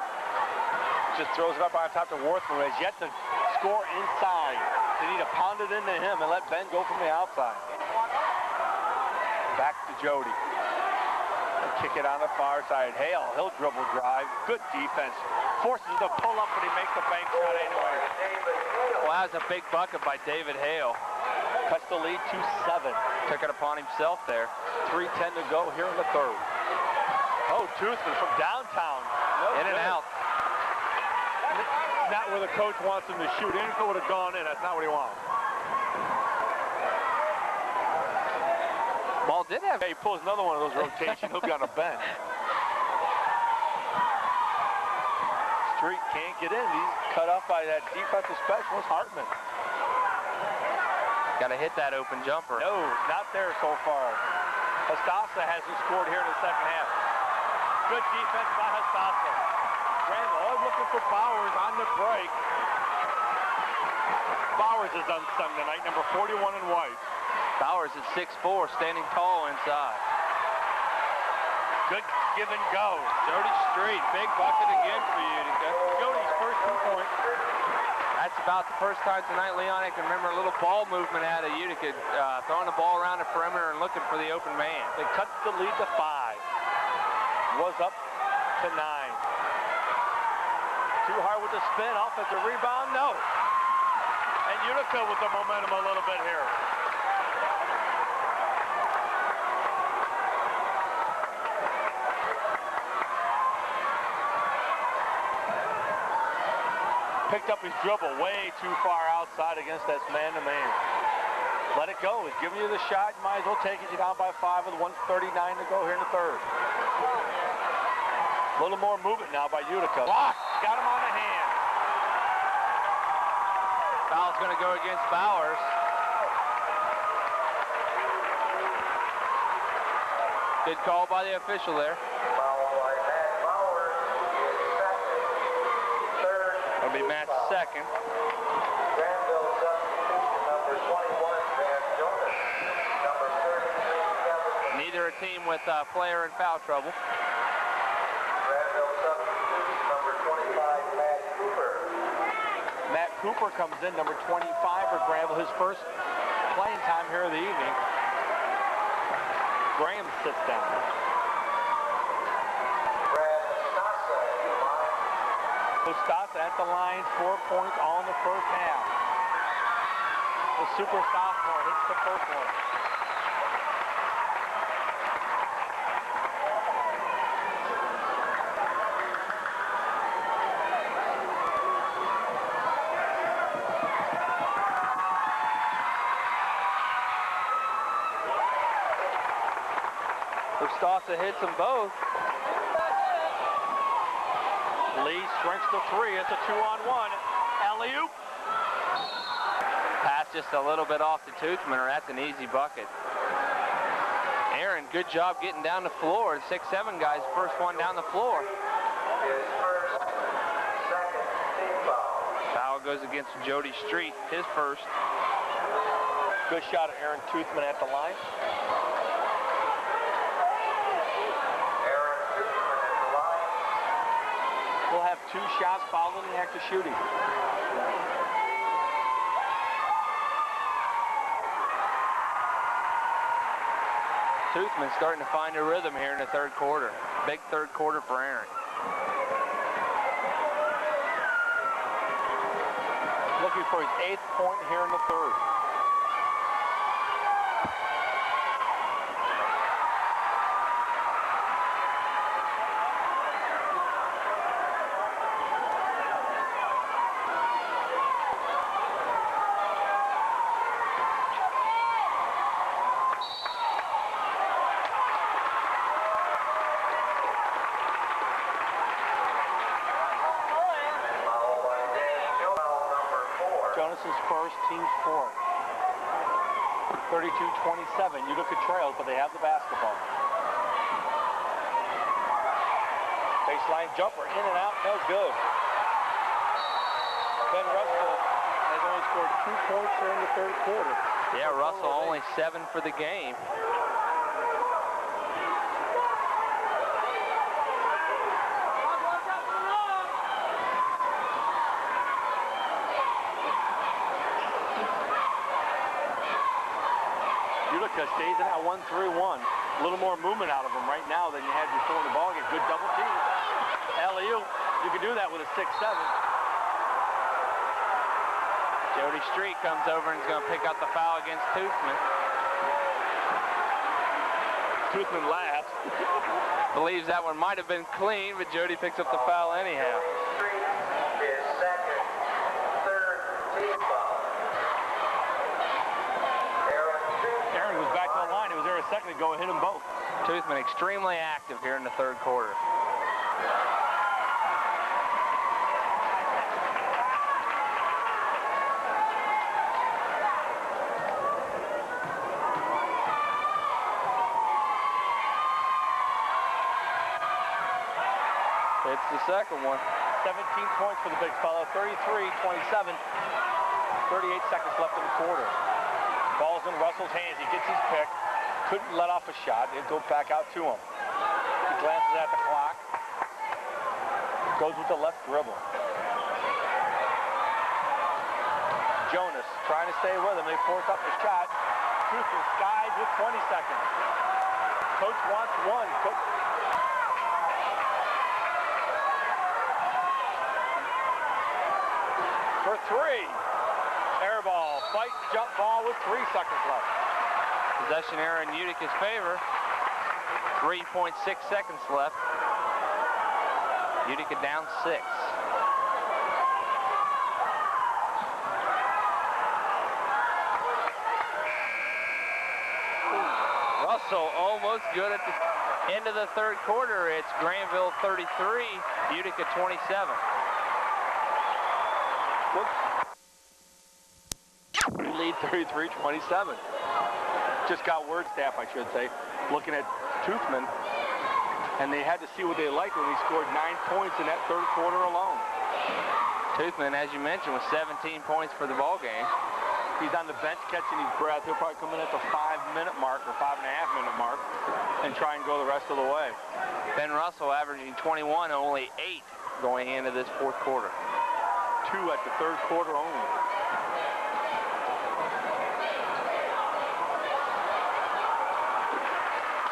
A: just throws it up on top to Worthman. Has yet to score inside. They need to pound it into him and let Ben go from the outside. Back to Jody. And kick it on the far side. Hale, he'll dribble drive. Good defense. Forces him to pull up, but he makes the bank shot anyway.
B: Well, that was a big bucket by David Hale.
A: Cuts the lead to 7.
B: Took it upon himself there.
A: 3:10 to go here in the third. Oh, Toothman from downtown. No
B: In and
A: good.
B: out.
A: Not where the coach wants him to shoot. Even if it would have gone in, that's not what he wants.
B: Ball did have.
A: He pulls another one of those rotations. He'll be on the bench. Street can't get in. He's cut off by that defensive specialist, Hartman.
B: Got to hit that open jumper.
A: No, not there so far. Hastasa hasn't scored here in the second half. Good defense by Hastasa. Granville always looking for Bowers on the break. Bowers is unsung tonight, number 41 in white.
B: Bowers at 6'4", standing tall inside.
A: Good give and go.
B: Jody Street, big bucket again for Utica.
A: Jody's first 2 points.
B: That's about the first time tonight, Leon, I can remember a little ball movement out of Utica, throwing the ball around the perimeter and looking for the open man.
A: They cut the lead to 5. Was up to 9. too hard with the spin. Offensive rebound, no. And Utica with the momentum a little bit here. Picked up his dribble way too far outside against that man-to-man. Let it go. He's giving you the shot. You might as well take it. You're down by 5 with 1:39 to go here in the third. A little more movement now by Utica. Block. Got him on the hand.
B: Foul's going to go against Bowers. Good call by the official there. That'll be Matt's second.
D: Granville substitution number 21, Van Jonas. Number 33,
B: Neither a team with player in foul trouble.
D: Granville substitution number 25, Matt Cooper.
A: Matt Cooper comes in, number 25 for Granville, his first playing time here of the evening. Graham sits down. Stasa at the line, 4 points all in the first half. The super sophomore hits the first one.
B: Stasa hits them both.
A: Lee shrinks to 3. It's a 2-on-1. Alley-oop.
B: Pass just a little bit off the Toothman, or that's an easy bucket. Aaron, good job getting down the floor. The 6'7" guy's first one down the floor.
D: His first, second team foul.
B: Foul goes against Jody Street, his first.
A: Good shot of Aaron Toothman at the line. We'll have 2 shots following the act of shooting.
B: Toothman starting to find a rhythm here in the third quarter. Big third quarter for Aaron.
A: Looking for his 8th point here in the third. Jonas's first, team's fourth. 32-27. Utica trails, but they have the basketball. Baseline jumper, in and out, no good. Ben Russell has only scored 2 points here in the third quarter.
B: Yeah, Russell only 7 for the game.
A: Utica stays in that 1-3-1. A little more movement out of them right now than you had before in the ballgame. Good double team. Alley-oop. You can do that with a 6'7".
B: Jody Street comes over and is going to pick up the foul against Toothman.
A: Toothman laughs.
B: Believes that one might have been clean, but Jody picks up the foul anyhow.
D: Street, his second, third team foul.
A: Aaron was back to the line. He was there a second ago and hit them both.
B: Toothman extremely active here in the third quarter. It's the second one.
A: 17 points for the big fellow. 33-27. 38 seconds left in the quarter. Ball's in Russell's hands. He gets his pick. Couldn't let off a shot. It'll go back out to him. He glances at the clock. Goes with the left dribble. Jonas trying to stay with him. They force up the shot. Toothman skies with 20 seconds. Coach wants one. fight jump ball with 3 seconds left.
B: Possession error in Utica's favor. 3.6 seconds left. Utica down 6. Russell almost good at the end of the third quarter. It's Granville 33, Utica 27.
A: Lead 33-27. Just got word staff, I should say, looking at Toothman, and they had to see what they liked when he scored 9 points in that third quarter alone.
B: Toothman, as you mentioned, was 17 points for the ball game.
A: He's on the bench catching his breath. He'll probably come in at the 5-minute mark or 5.5-minute mark and try and go the rest of the way.
B: Ben Russell averaging 21, only 8 going into this fourth quarter.
A: 2 at the third quarter only.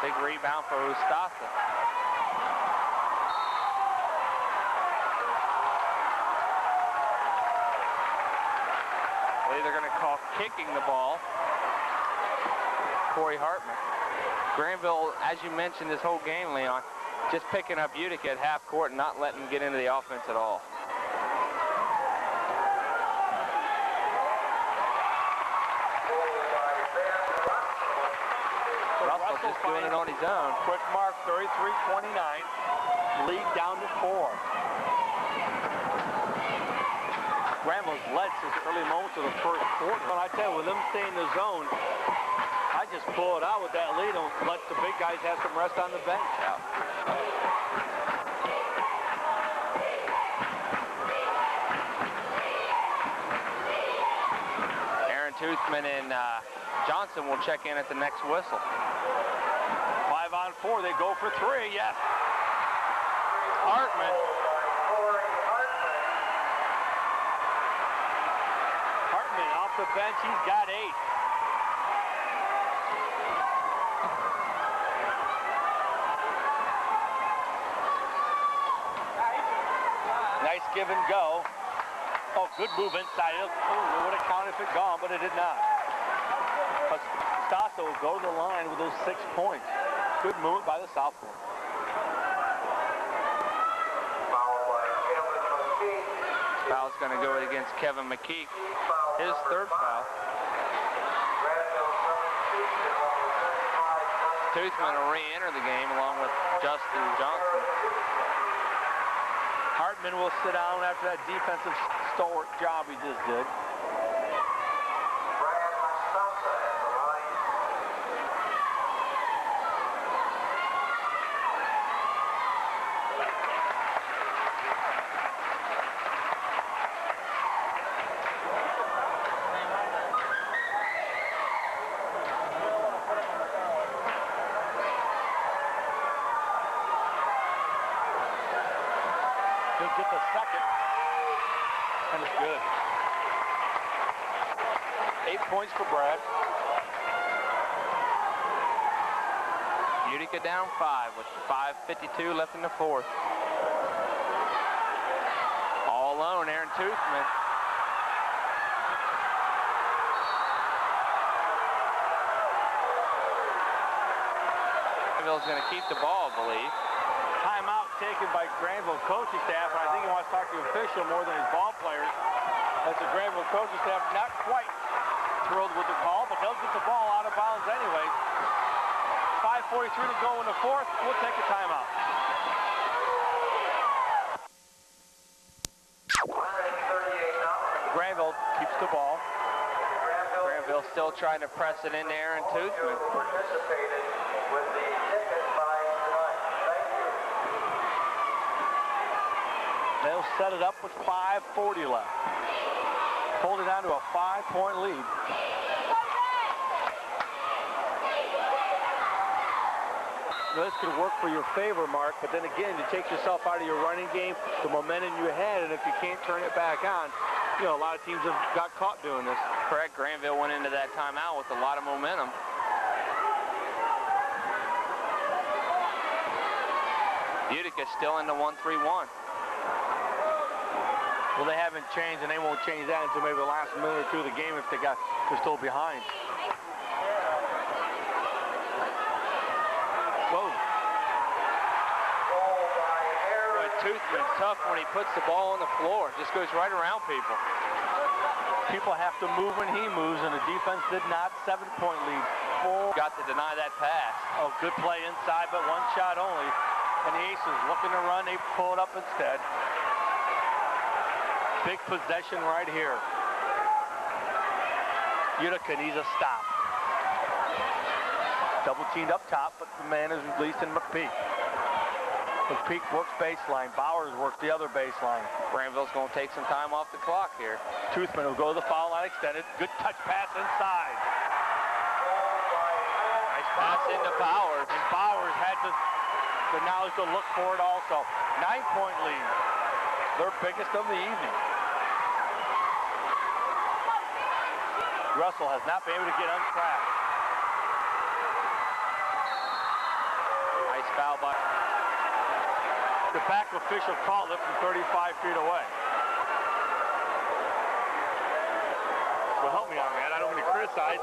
B: Big rebound for Ustasa. They're going to call kicking the ball. Corey Hartman. Granville, as you mentioned this whole game, Leon, just picking up Utica at half court and not letting them get into the offense at all. Russell just doing it on his own.
A: Quick mark, 33-29. Lead down to 4. Granville's led since early moments of the first quarter. And I tell you, with them staying in the zone, I just pull it out with that lead and let the big guys have some rest on the bench.
B: Aaron Toothman and Johnson will check in at the next whistle.
A: 5 on 4, they go for 3, yes.
B: Hartman.
A: Hartman off the bench, he's got 8. Nice give and go. Oh, good move inside. It would have counted if it gone, but it did not. Stasa will go to the line with those 6 points. Good movement by the sophomore.
B: Foul's going to go against Kevin McKeek. His third foul. Toothman will re-enter the game along with Justin Johnson.
A: Hartman will sit down after that defensive stalwart job he just did. He'll get the second, and it's good. 8 points for Brad.
B: Utica down 5 with 5:52 left in the fourth. All alone, Aaron Toothman. Granville's going to keep the ball, I believe.
A: Timeout taken by Granville coaching staff, and I think he wants to talk to the official more than his ball players. As the Granville coaching staff not quite thrilled with the call, but they'll get the ball out of bounds anyway. 5:43 to go in the fourth. We'll take a timeout. Granville keeps the ball.
B: Granville still trying to press it into Aaron Toothman.
D: Participated with the ticket buy tonight. Thank you.
A: They'll set it up with 5:40 left. Holding on to a 5-point lead. Now, this could work for your favor, Mark, but then again, you take yourself out of your running game, the momentum you had, and if you can't turn it back on, you know, a lot of teams have got caught doing this.
B: Correct. Granville went into that timeout with a lot of momentum. Utica still in the 1-3-1.
A: Well, they haven't changed, and they won't change that until maybe the last minute or two of the game if they're still behind. Whoa.
B: Boy, Toothman's tough when he puts the ball on the floor. Just goes right around people.
A: People have to move when he moves, and the defense did not. 7-point lead.
B: Got to deny that pass.
A: Oh, good play inside, but one shot only. And the Aces looking to run, they pull it up instead. Big possession right here. Utica needs a stop. Double teamed up top, but the man is released in McPeak. McPeak works baseline. Bowers works the other baseline.
B: Granville's going to take some time off the clock here.
A: Toothman will go to the foul line extended. Good touch pass inside.
B: Nice pass into Bowers.
A: And Bowers had the knowledge to look for it also. 9-point lead. Their biggest of the evening. Russell has not been able to get on track.
B: Nice foul by...
A: The back official called it from 35 feet away. Well, help me on that. I don't mean to criticize,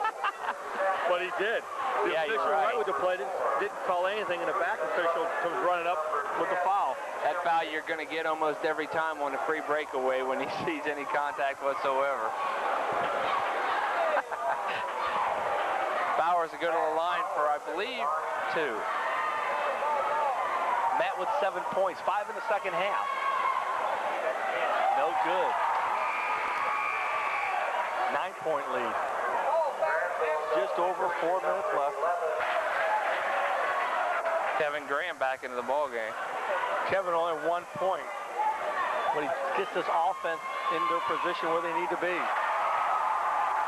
A: but he did. The official right with the play didn't call anything, and the back official comes running up with the foul.
B: That foul you're going to get almost every time on a free breakaway when he sees any contact whatsoever. Bowers will go to the line for, I believe, 2.
A: Matt with 7 points, 5 in the second half. No good. 9-point lead. Just over 4 minutes left.
B: Kevin Graham back into the ball game.
A: Kevin only 1 point, but he gets this offense in their position where they need to be.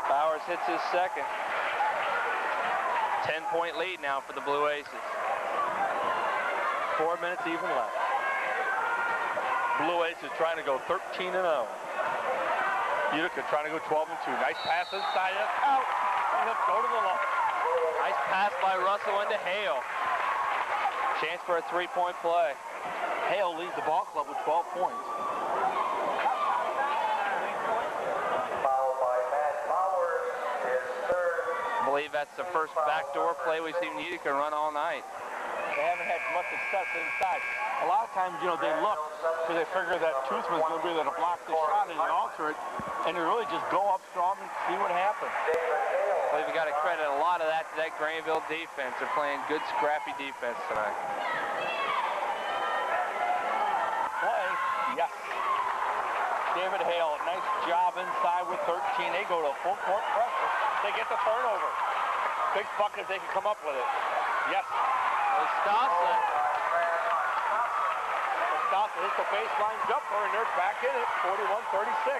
B: Bowers hits his second. 10-point lead now for the Blue Aces.
A: 4 minutes even left. Blue Aces trying to go 13-0. Utica trying to go 12-2. Nice pass inside. Out. And let's go to the low.
B: Nice pass by Russell into Hale. Chance for a 3-point play.
A: Hale leads the ball club with 12 points.
D: Foul by Matt Bowers, his third.
B: I believe that's the first backdoor play we've seen Utica run all night.
A: They haven't had much success inside. A lot of times, you know, they look because they figure that Toothman's going to be there to block the shot and alter it, and they really just go up strong and see what happens.
B: I believe we got to credit a lot of that to that Granville defense. They're playing good, scrappy defense tonight.
A: Play, yes. David Hale, nice job inside with 13. They go to full court pressure. They get the turnover. Big bucket if they can come up with it. Yes.
B: Estasa
A: hits the baseline jumper, and they're back in it, 41-36.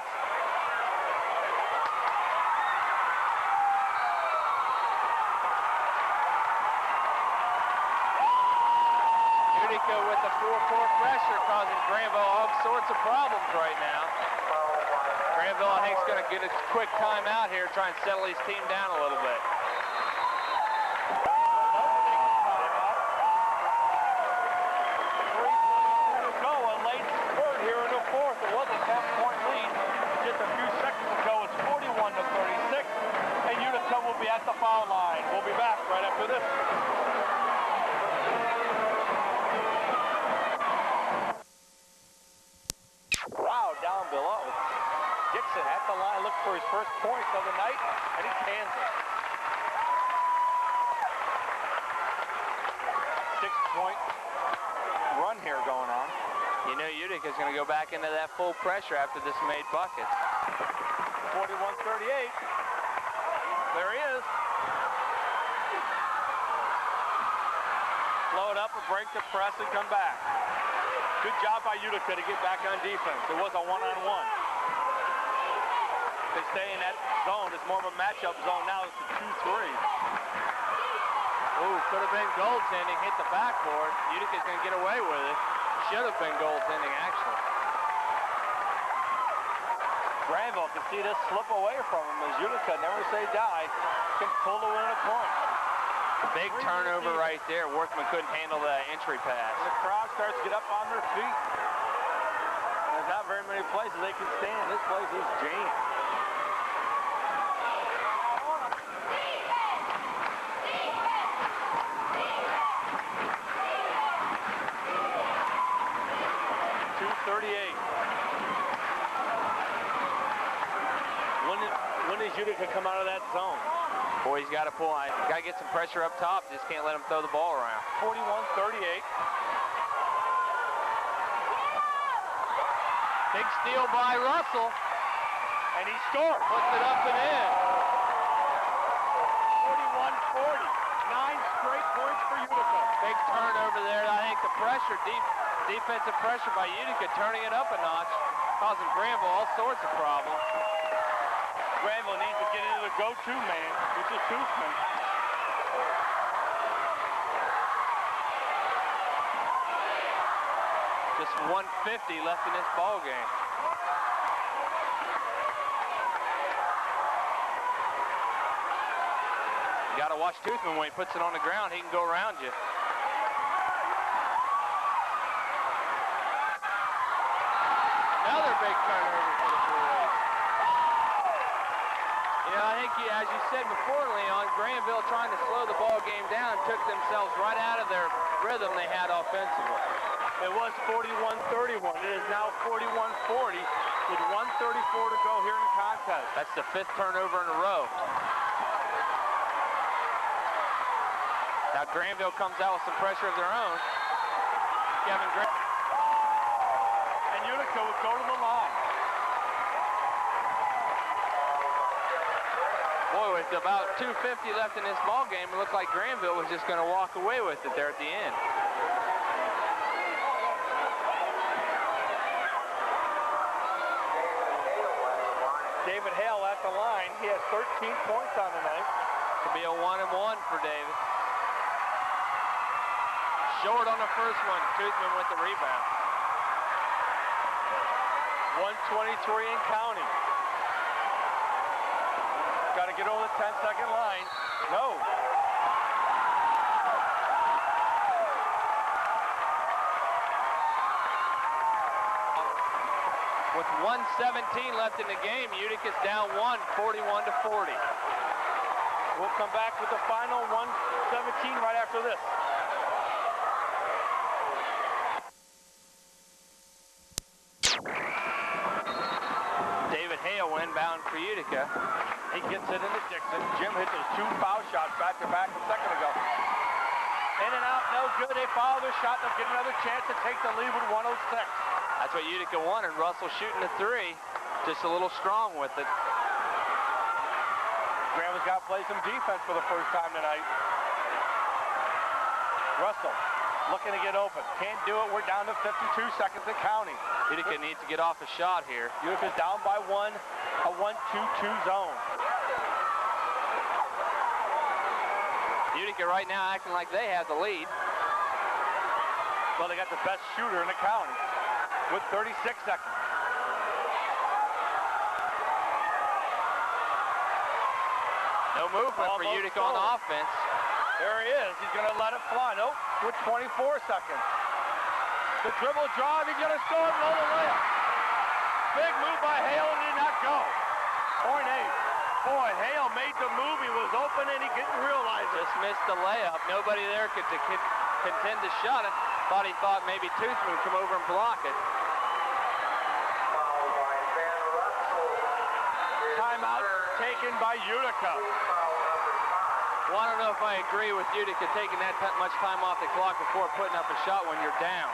B: Utica with the full-court pressure causing Granville all sorts of problems right now. Granville, I think, is going to get a quick timeout here, try and settle his team down a little bit.
A: At the foul line. We'll be back right after this. Wow, down below. Dixon at the line, looks for his first points of the night, and he cans it. 6-point run here going on.
B: You know Utica's going to go back into that full pressure after this made bucket.
A: 41-38. There he is. Slow it up and break the press and come back. Good job by Utica to get back on defense. It was a one-on-one. They stay in that zone. It's more of a matchup zone now. It's a 2-3.
B: Ooh, could have been goaltending. Hit the backboard. Utica's going to get away with it. Should have been goaltending, actually.
A: Granville can see this slip away from him as Utica, never say die, can pull the win a point.
B: Big turnover right there. Workman couldn't handle that entry pass.
A: And the crowd starts to get up on their feet. There's not very many places they can stand. This place is jammed. When does Utica come out of that zone?
B: Boy, he's got to pull. Got to get some pressure up top. Just can't let him throw the ball around.
A: 41-38.
B: Big steal by Russell.
A: And he scores.
B: Puts it up and in.
A: 41-40. 9 straight points for Utica.
B: Big turnover there. I think the pressure, defensive pressure by Utica, turning it up a notch, causing Granville all sorts of problems.
A: Granville needs to get into the go-to man, which is Toothman.
B: Just 150 left in this ball game. You got to watch Toothman when he puts it on the ground. He can go around you. Another big turnover for the Brewers. You know, I think, as you said before, Leon, Granville trying to slow the ball game down took themselves right out of their rhythm they had offensively.
A: It was 41-31. It is now 41-40 with 1:34 to go here in the contest.
B: That's the 5th turnover in a row. Now Granville comes out with some pressure of their own. Kevin Granville.
A: And Utica would go to the line.
B: Boy, with about 2:50 left in this ball game, it looked like Granville was just going to walk away with it there at the end.
A: David Hale at the line. He has 13 points on the night.
B: Could be a 1-and-1 for David. Short on the first one. Toothman with the rebound.
A: 1:23 and counting. Got to get over the 10-second line. No.
B: With 1:17 left in the game, Utica's down 1, 41-40.
A: We'll come back with the final 1:17 right after this.
B: David Hale inbound for Utica.
A: He gets it into Dixon. Jim hit those 2 foul shots back-to-back a second ago. In and out, no good. They foul their shot. They'll get another chance to take the lead with 1:06.
B: That's what Utica wanted. Russell shooting the 3. Just a little strong with it.
A: Granville's got to play some defense for the first time tonight. Russell looking to get open. Can't do it. We're down to 52 seconds and counting.
B: Utica needs to get off a shot here.
A: Utica's down by 1. A 1-2-2 zone.
B: Utica right now acting like they have the lead.
A: Well, they got the best shooter in the county with 36 seconds.
B: No movement for Utica on the offense.
A: There he is. He's going to let it fly. Nope, with 24 seconds. The dribble drive. He's going to score and roll the layup. Big move by Hale and did not go. Point 8. Boy, Hale made the move. He was open and he didn't realize it.
B: Just missed the layup. Nobody there could contend to shot it. Thought maybe Toothman would come over and block it.
A: Timeout taken by Utica.
B: Well, I don't know if I agree with Utica taking that much time off the clock before putting up a shot when you're down.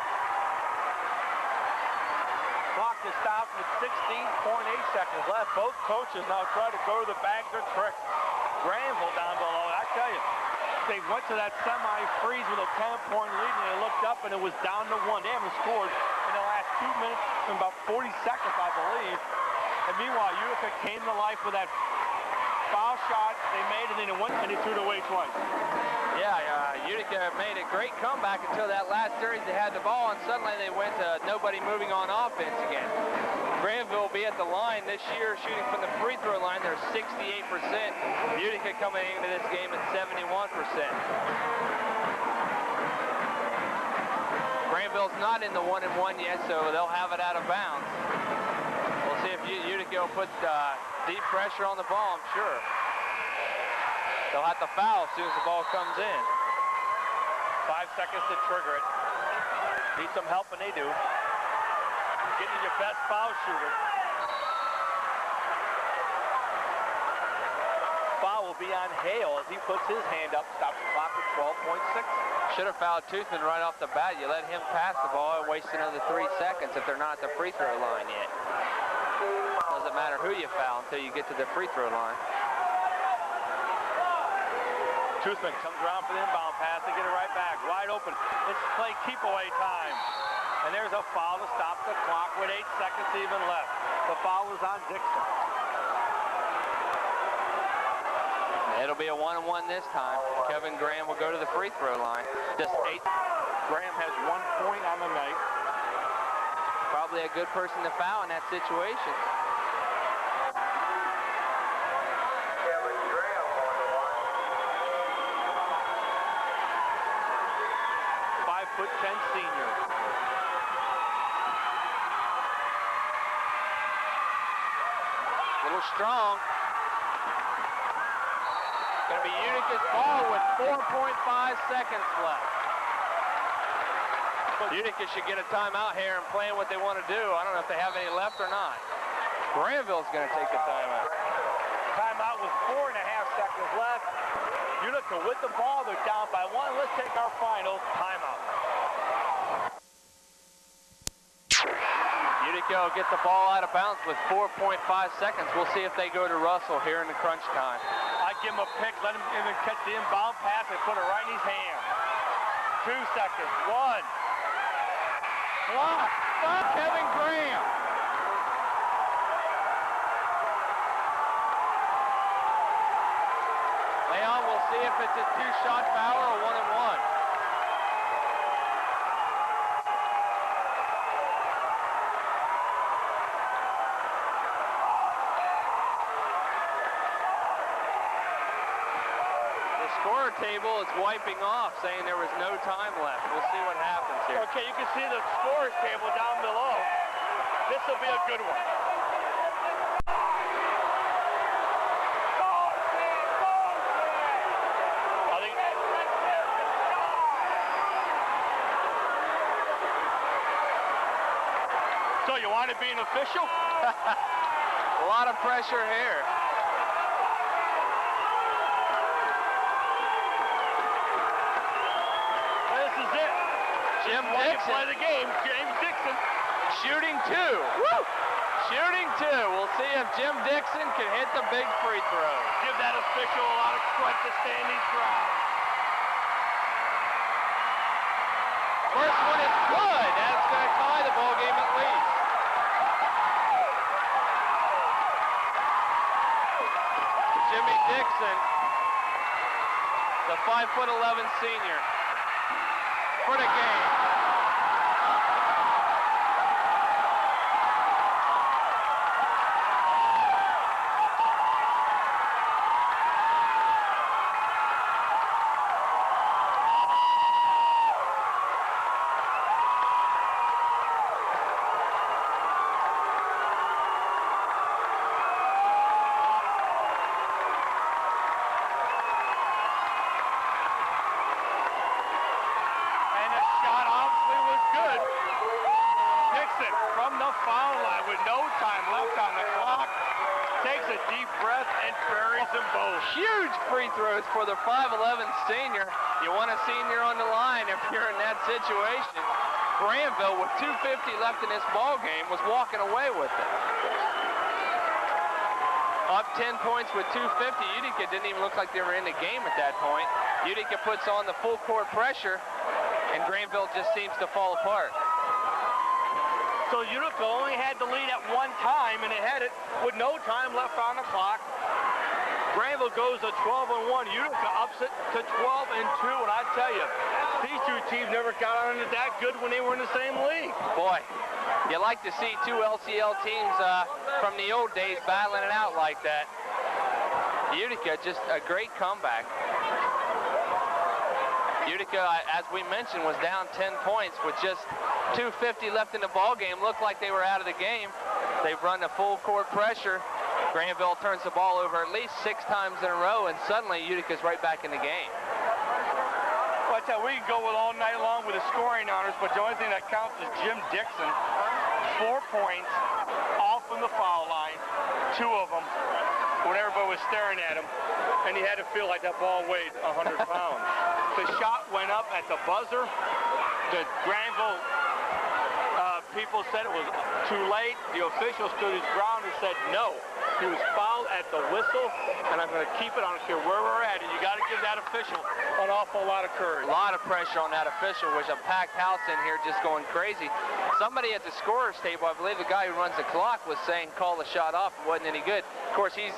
A: Clock is stopped with 16.8 seconds left. Both coaches now try to go to the bags or tricks. Granville down below. I tell you, they went to that semi-freeze with a 10-point lead, and they looked up, and it was down to 1. They haven't scored in the last 2 minutes and about 40 seconds, I believe. And meanwhile, Utica came to life with that foul shot they made, and then it went and they threw it away twice.
B: Yeah, Utica made a great comeback until that last series they had the ball, and suddenly they went to nobody moving on offense again. Granville will be at the line this year shooting from the free throw line. They're 68%. Utica coming into this game at 71%. Granville Granville's not in the 1-and-1 yet, so they'll have it out of bounds. We'll see if Utica will put deep pressure on the ball, I'm sure. They'll have to foul as soon as the ball comes in.
A: 5 seconds to trigger it. Need some help, and they do. Getting your best foul shooter. Foul will be on Hale as he puts his hand up, stops the clock with 12.6.
B: Should have fouled Toothman right off the bat. You let him pass the ball and waste another 3 seconds if they're not at the free throw line yet. Doesn't matter who you foul until you get to the free throw line.
A: Toothman comes around for the inbound pass to get it right back. Wide open. It's play keep away time. And there's a foul to stop the clock with 8 seconds even left. The foul is on Dixon.
B: It'll be a 1-and-1 this time. Kevin Graham will go to the free throw line. Just 8.
A: Graham has 1 point on the night.
B: Probably a good person to foul in that situation.
D: Kevin Graham on the line.
A: 5'10" senior.
B: A little strong. Going to be Utica's ball with 4.5 seconds left. Utica should get a timeout here and plan what they want to do. I don't know if they have any left or not. Granville's going to take the timeout.
A: Timeout with 4.5 seconds left. Utica with the ball. They're down by 1. Let's take our final timeout.
B: Utica will get the ball out of bounds with 4.5 seconds. We'll see if they go to Russell here in the crunch time.
A: I give him a pick, let him even catch the inbound pass and put it right in his hand. 2 seconds. 1. Block. Stop Kevin Graham.
B: Leon, we'll see if it's a 2-shot foul or a 1-and-1. Scorer table is wiping off, saying there was no time left. We'll see what happens here.
A: Okay, you can see the scorer's table down below. This will be a good one. So you want to be an official?
B: A lot of pressure here.
A: Jim Dixon. Play the game. James Dixon.
B: Shooting 2. Woo! Shooting 2. We'll see if Jim Dixon can hit the big free throw.
A: Give that official a lot of credit to stand his ground.
B: First one is good. That's going to tie the ball game at least. Jimmy Dixon, the 5'11" senior, for the game. Huge free throws for the 5'11" senior. You want a senior on the line if you're in that situation. Granville, with 2:50 left in this ball game, was walking away with it. Up 10 points with 2:50. Utica didn't even look like they were in the game at that point. Utica puts on the full court pressure, and Granville just seems to fall apart.
A: So Utica only had the lead at one time, and it had it with no time left on the clock. Granville goes to 12-1. Utica ups it to 12-2, and I tell you, these two teams never got on it that good when they were in the same league.
B: Boy, you like to see two LCL teams from the old days battling it out like that. Utica, just a great comeback. Utica, as we mentioned, was down 10 points with just 2:50 left in the ball game. Looked like they were out of the game. They've run a full court pressure. Granville turns the ball over at least 6 times in a row, and suddenly Utica's right back in the game.
A: Well, I tell you, we can go with all night long with the scoring honors, but the only thing that counts is Jim Dixon. 4 points off from the foul line, 2 of them when everybody was staring at him, and he had to feel like that ball weighed 100 pounds. The shot went up at the buzzer. The Granville people said it was too late. The official stood his ground and said no. He was fouled at the whistle, and I'm going to keep it. I don't care where we're at. And you got to give that official an awful lot of courage.
B: A lot of pressure on that official, which a packed house in here just going crazy. Somebody at the scorer's table, I believe the guy who runs the clock, was saying call the shot off. It wasn't any good. Of course, he's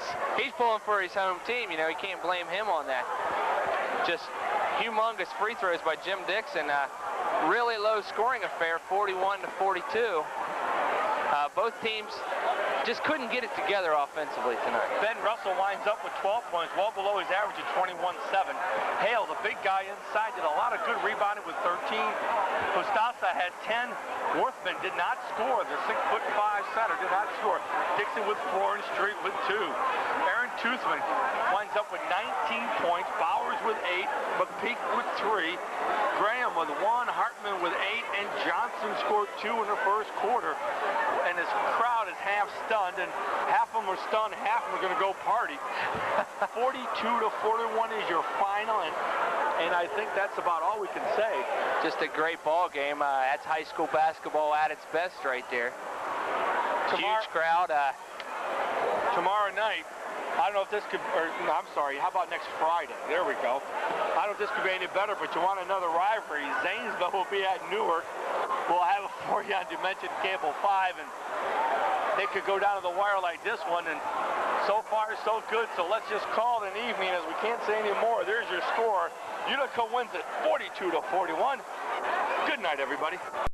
B: pulling for his home team. You know, you can't blame him on that. Just humongous free throws by Jim Dixon. Really low scoring affair, 41 to 42. Both teams just couldn't get it together offensively tonight.
A: Ben Russell winds up with 12 points, well below his average of 21-7. Hale, the big guy inside, did a lot of good rebounding with 13. Costasa had 10. Worthman did not score. The 6'5" center did not score. Dixon with 4 and Street with 2. Aaron Toothman winds up with 19 points. Bowers with 8. McPeak with 3. Graham with 1. Hartman with 8. And Johnson scored 2 in the first quarter. And his crowd is half stunned, and half of them are stunned, half of them are going to go party. 42 to 41 is your final, and I think that's about all we can say.
B: Just a great ball game. That's high school basketball at its best right there. Huge crowd.
A: Tomorrow night, I don't know if this could, or no, I'm sorry, how about next Friday? There we go. I don't know if this could be any better, but you want another rivalry. Zanesville will be at Newark. We'll have it for you on Dimension Cable 5, and they could go down to the wire like this one, and so far so good. So let's just call it an evening, as we can't say any more. There's your score. Utica wins it 42 to 41. Good night, everybody.